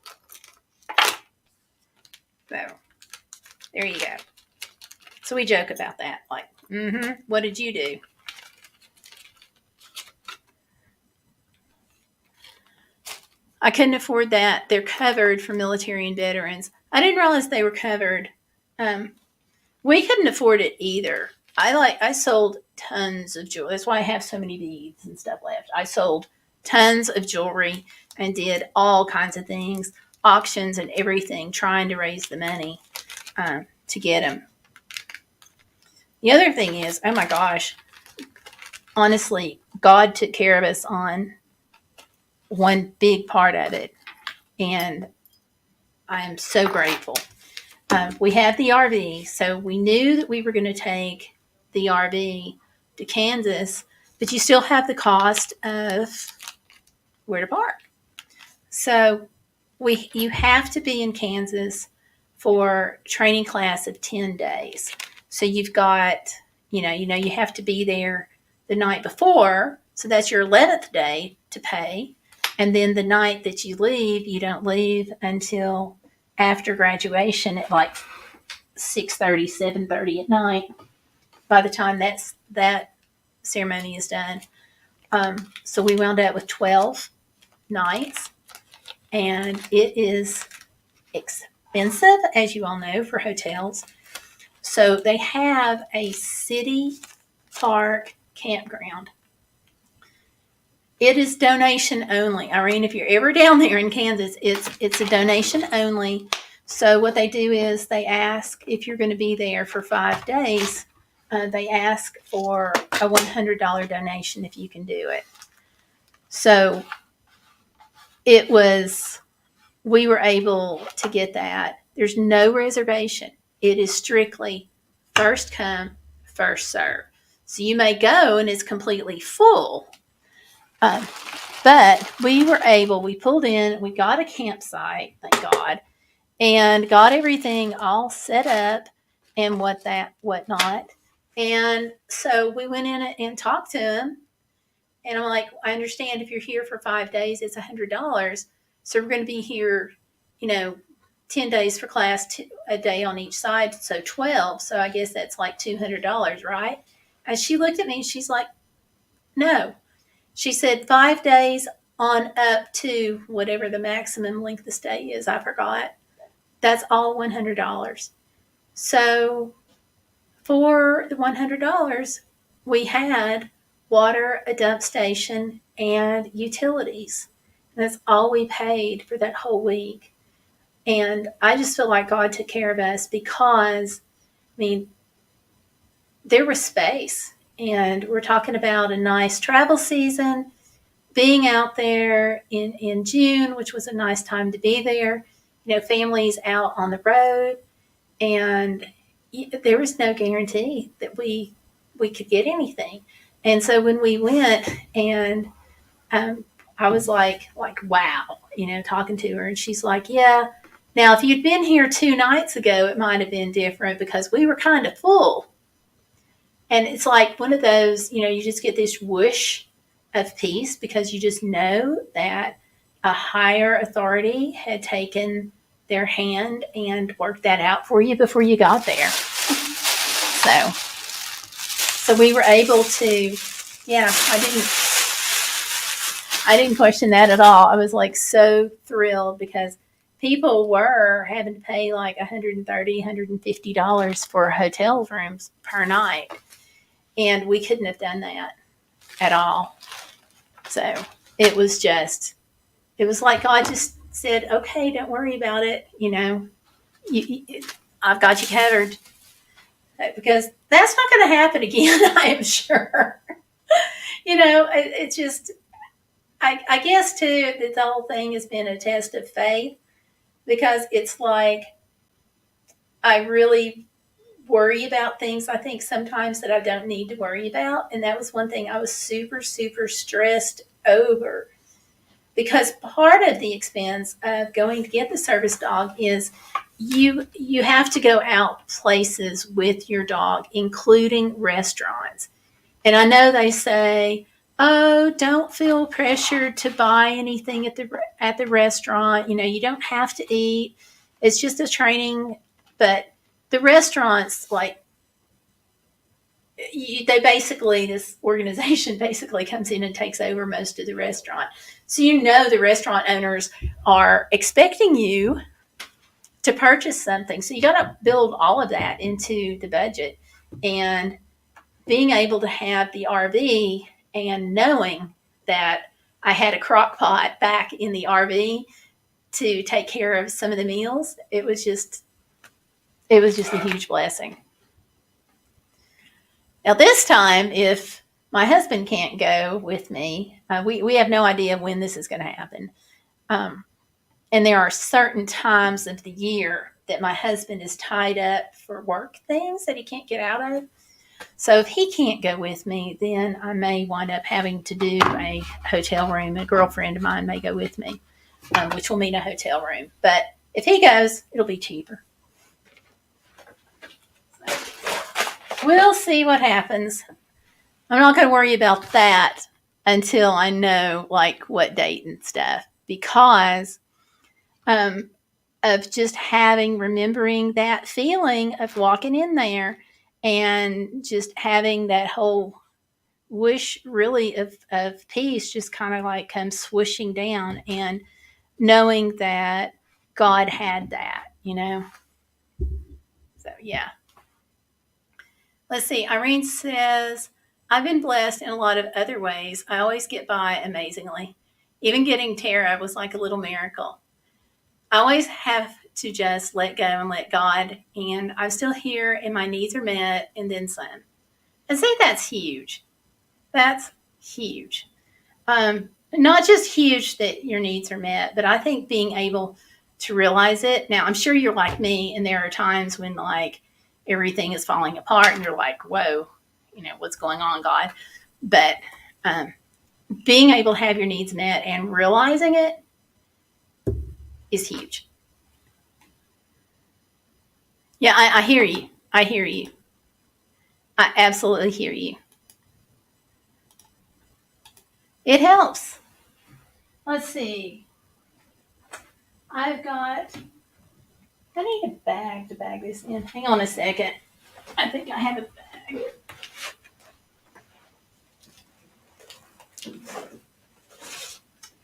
So there you go. So we joke about that, like, what did you do? I couldn't afford that. They're covered for military and veterans. I didn't realize they were covered. We couldn't afford it either. I sold tons of jewelry. That's why I have so many beads and stuff left. I sold tons of jewelry and did all kinds of things, auctions and everything, trying to raise the money to get them. The other thing is, oh my gosh, honestly, God took care of us on one big part of it, and I am so grateful. We have the RV, so we knew that we were going to take the RV to Kansas, but you still have the cost of where to park. So you have to be in Kansas for training class of 10 days. So you've got, you have to be there the night before. So that's your 11th day to pay. And then the night that you leave, you don't leave until after graduation at like 6:30, 7:30 at night. By the time that ceremony is done. So we wound up with 12 nights. And it is expensive, as you all know, for hotels. So they have a city park campground. It is donation only. Irene, if you're ever down there in Kansas, it's a donation only. So what they do is they ask if you're going to be there for 5 days. They ask for a $100 donation if you can do it. So we were able to get that. There's no reservation. It is strictly first come, first serve. So you may go and it's completely full. But we pulled in, we got a campsite, thank God, and got everything all set up and whatnot. And so we went in and talked to him, and I'm like, I understand if you're here for 5 days, it's $100. So we're going to be here, you know, 10 days for class, a day on each side, so 12. So I guess that's like $200, right? And she looked at me and she's like, no. She said 5 days on up to whatever the maximum length of stay is. I forgot. That's all $100. So for the $100, we had water, a dump station, and utilities. And that's all we paid for that whole week. And I just feel like God took care of us because, I mean, there was space. And we're talking about a nice travel season, being out there in June, which was a nice time to be there. You know, families out on the road. And there was no guarantee that we could get anything. And so when we went, and I was like wow, you know, talking to her, and she's like, yeah. Now, if you'd been here 2 nights ago, it might have been different because we were kind of full. And it's like one of those, you know, you just get this whoosh of peace because you just know that a higher authority had taken their hand and worked that out for you before you got there. So we were able to, yeah, I didn't question that at all. I was like so thrilled because people were having to pay like $130, $150 for hotel rooms per night. And we couldn't have done that at all. So it was like God just said, okay, don't worry about it. You know, I've got you covered. Because that's not going to happen again, I am sure. You know, it's just, I guess too, that the whole thing has been a test of faith because it's like I really worry about things I think sometimes that I don't need to worry about. And that was one thing I was super, super stressed over because part of the expense of going to get the service dog is you have to go out places with your dog, including restaurants. And I know they say, "Oh, don't feel pressured to buy anything at the restaurant. You know, you don't have to eat. It's just a training." But the restaurants, like, this organization basically comes in and takes over most of the restaurant. So you know the restaurant owners are expecting you to purchase something. So you got to build all of that into the budget. And being able to have the RV and knowing that I had a crock pot back in the RV to take care of some of the meals, it was just a huge blessing. Now this time, if my husband can't go with me, we have no idea when this is going to happen. And there are certain times of the year that my husband is tied up for work things that he can't get out of. So if he can't go with me, then I may wind up having to do a hotel room. A girlfriend of mine may go with me, which will mean a hotel room. But if he goes, it'll be cheaper. So we'll see what happens. I'm not going to worry about that until I know like what date and stuff because of just remembering that feeling of walking in there and just having that whole wish really of peace just kind of like come swooshing down and knowing that God had that, you know? So, yeah. Let's see. Irene says, I've been blessed in a lot of other ways. I always get by amazingly. Even getting Tara was like a little miracle. I always have to just let go and let God, and I'm still here and my needs are met and then some. And see, that's huge. That's huge. Not just huge that your needs are met, but I think being able to realize it. Now, I'm sure you're like me, and there are times when like everything is falling apart and you're like, whoa, you know, what's going on, God? But being able to have your needs met and realizing it is huge. Yeah, I hear you. I hear you. I absolutely hear you. It helps. Let's see. I've got, I need a bag to bag this in. Hang on a second. I think I have a bag.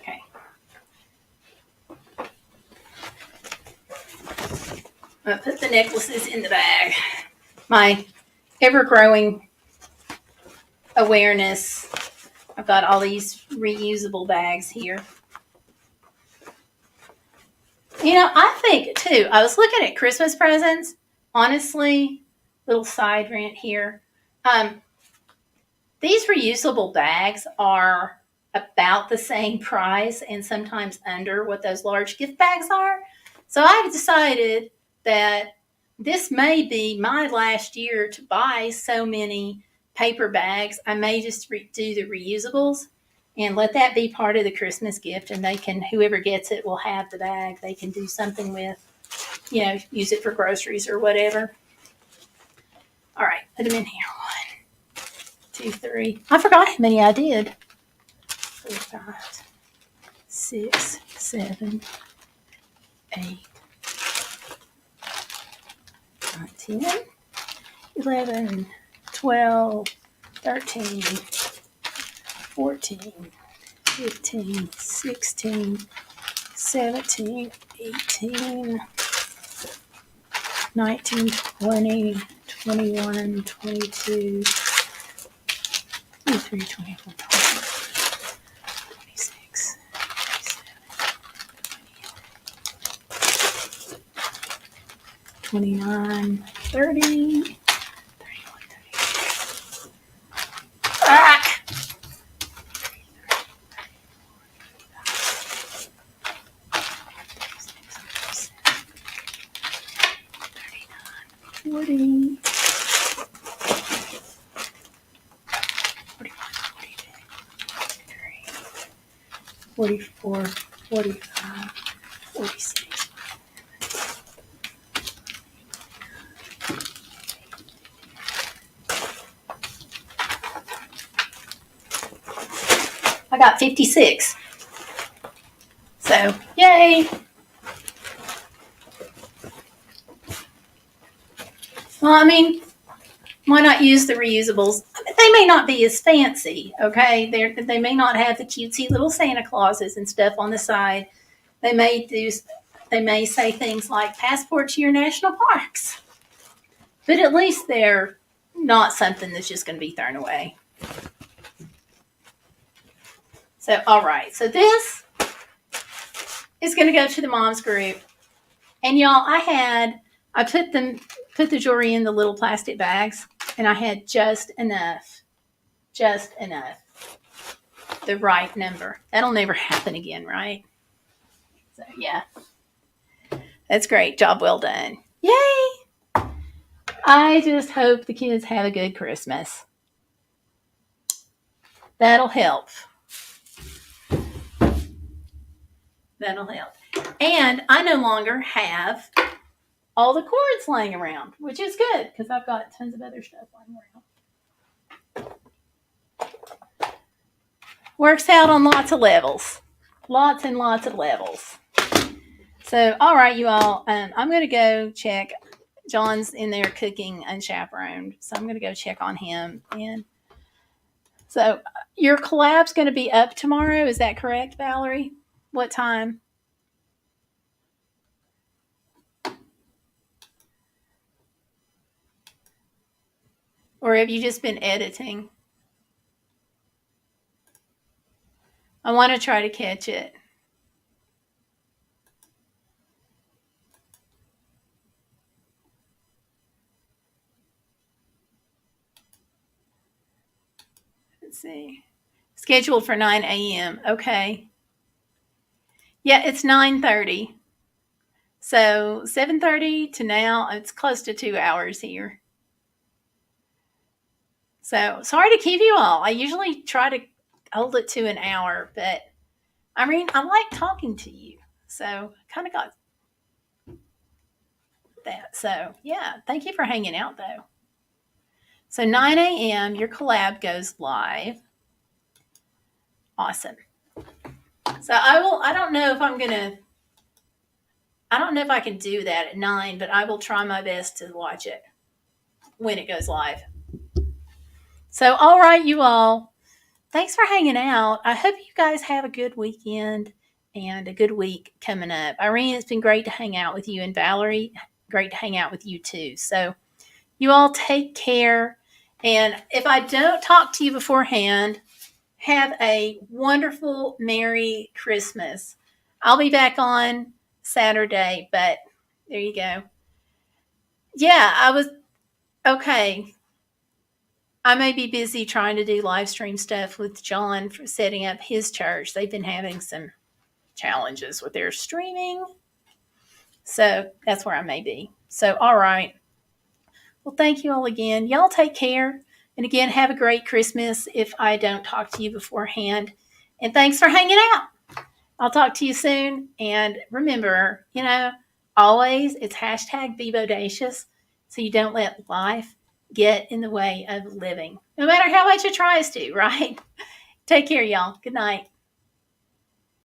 Okay. I'm going to put the necklaces in the bag. My ever growing awareness. I've got all these reusable bags here. You know, I think too, I was looking at Christmas presents. Honestly, little side rant here. Um, these reusable bags are about the same price and sometimes under what those large gift bags are. So I've decided that this may be my last year to buy so many paper bags. I may just do the reusables and let that be part of the Christmas gift. And they can, whoever gets it will have the bag. They can do something with, use it for groceries or whatever. All right, put them in here. 1, 2, 3. I forgot how many I did. 4, 5, 6, 7, 8, 9, 10, 11, 12, 13, 14, 15, 16, 17, 18, 19, 20, 21, 22, 23, 24, 26, 29, 30, 31, 32. Ah! 40, 44, 45, 46. I got 56. So, yay. Well, I mean, why not use the reusables? They may not be as fancy, okay? They may not have the cutesy little Santa Clauses and stuff on the side. They may say things like passport to your national parks. But at least they're not something that's just going to be thrown away. So, all right. So this is going to go to the moms group. And y'all, I put the jewelry in the little plastic bags, and I had just enough, the right number. That'll never happen again, right? So yeah, that's great. Job well done. Yay! I just hope the kids have a good Christmas. That'll help. That'll help. And I no longer have all the cords laying around, which is good because I've got tons of other stuff laying around. Works out on lots of levels. Lots and lots of levels. So, all right, you all, I'm going to go check. John's in there cooking unchaperoned, so I'm going to go check on him. And so your collab's going to be up tomorrow. Is that correct, Valerie? What time? Or have you just been editing? I want to try to catch it. Let's see. Scheduled for 9 a.m. Okay. Yeah, it's 9:30. So 7:30 to now, it's close to 2 hours here. So sorry to keep you all. I usually try to hold it to an hour, but Irene, I like talking to you. So kind of got that. So yeah, thank you for hanging out though. So 9 a.m. your collab goes live. Awesome. So I don't know if I'm gonna I don't know if I can do that at 9, but I will try my best to watch it when it goes live. So all right, you all. Thanks for hanging out. I hope you guys have a good weekend and a good week coming up. Irene, it's been great to hang out with you, and Valerie, great to hang out with you too. So you all take care. And if I don't talk to you beforehand, have a wonderful, Merry Christmas. I'll be back on Saturday, but there you go. Yeah, I was okay. I may be busy trying to do live stream stuff with John for setting up his church. They've been having some challenges with their streaming. So that's where I may be. So, all right. Well, thank you all again. Y'all take care. And again, have a great Christmas if I don't talk to you beforehand. And thanks for hanging out. I'll talk to you soon. And remember, always it's hashtag be bodacious so you don't let life get in the way of living, no matter how much it tries to, right? Take care, y'all. Good night.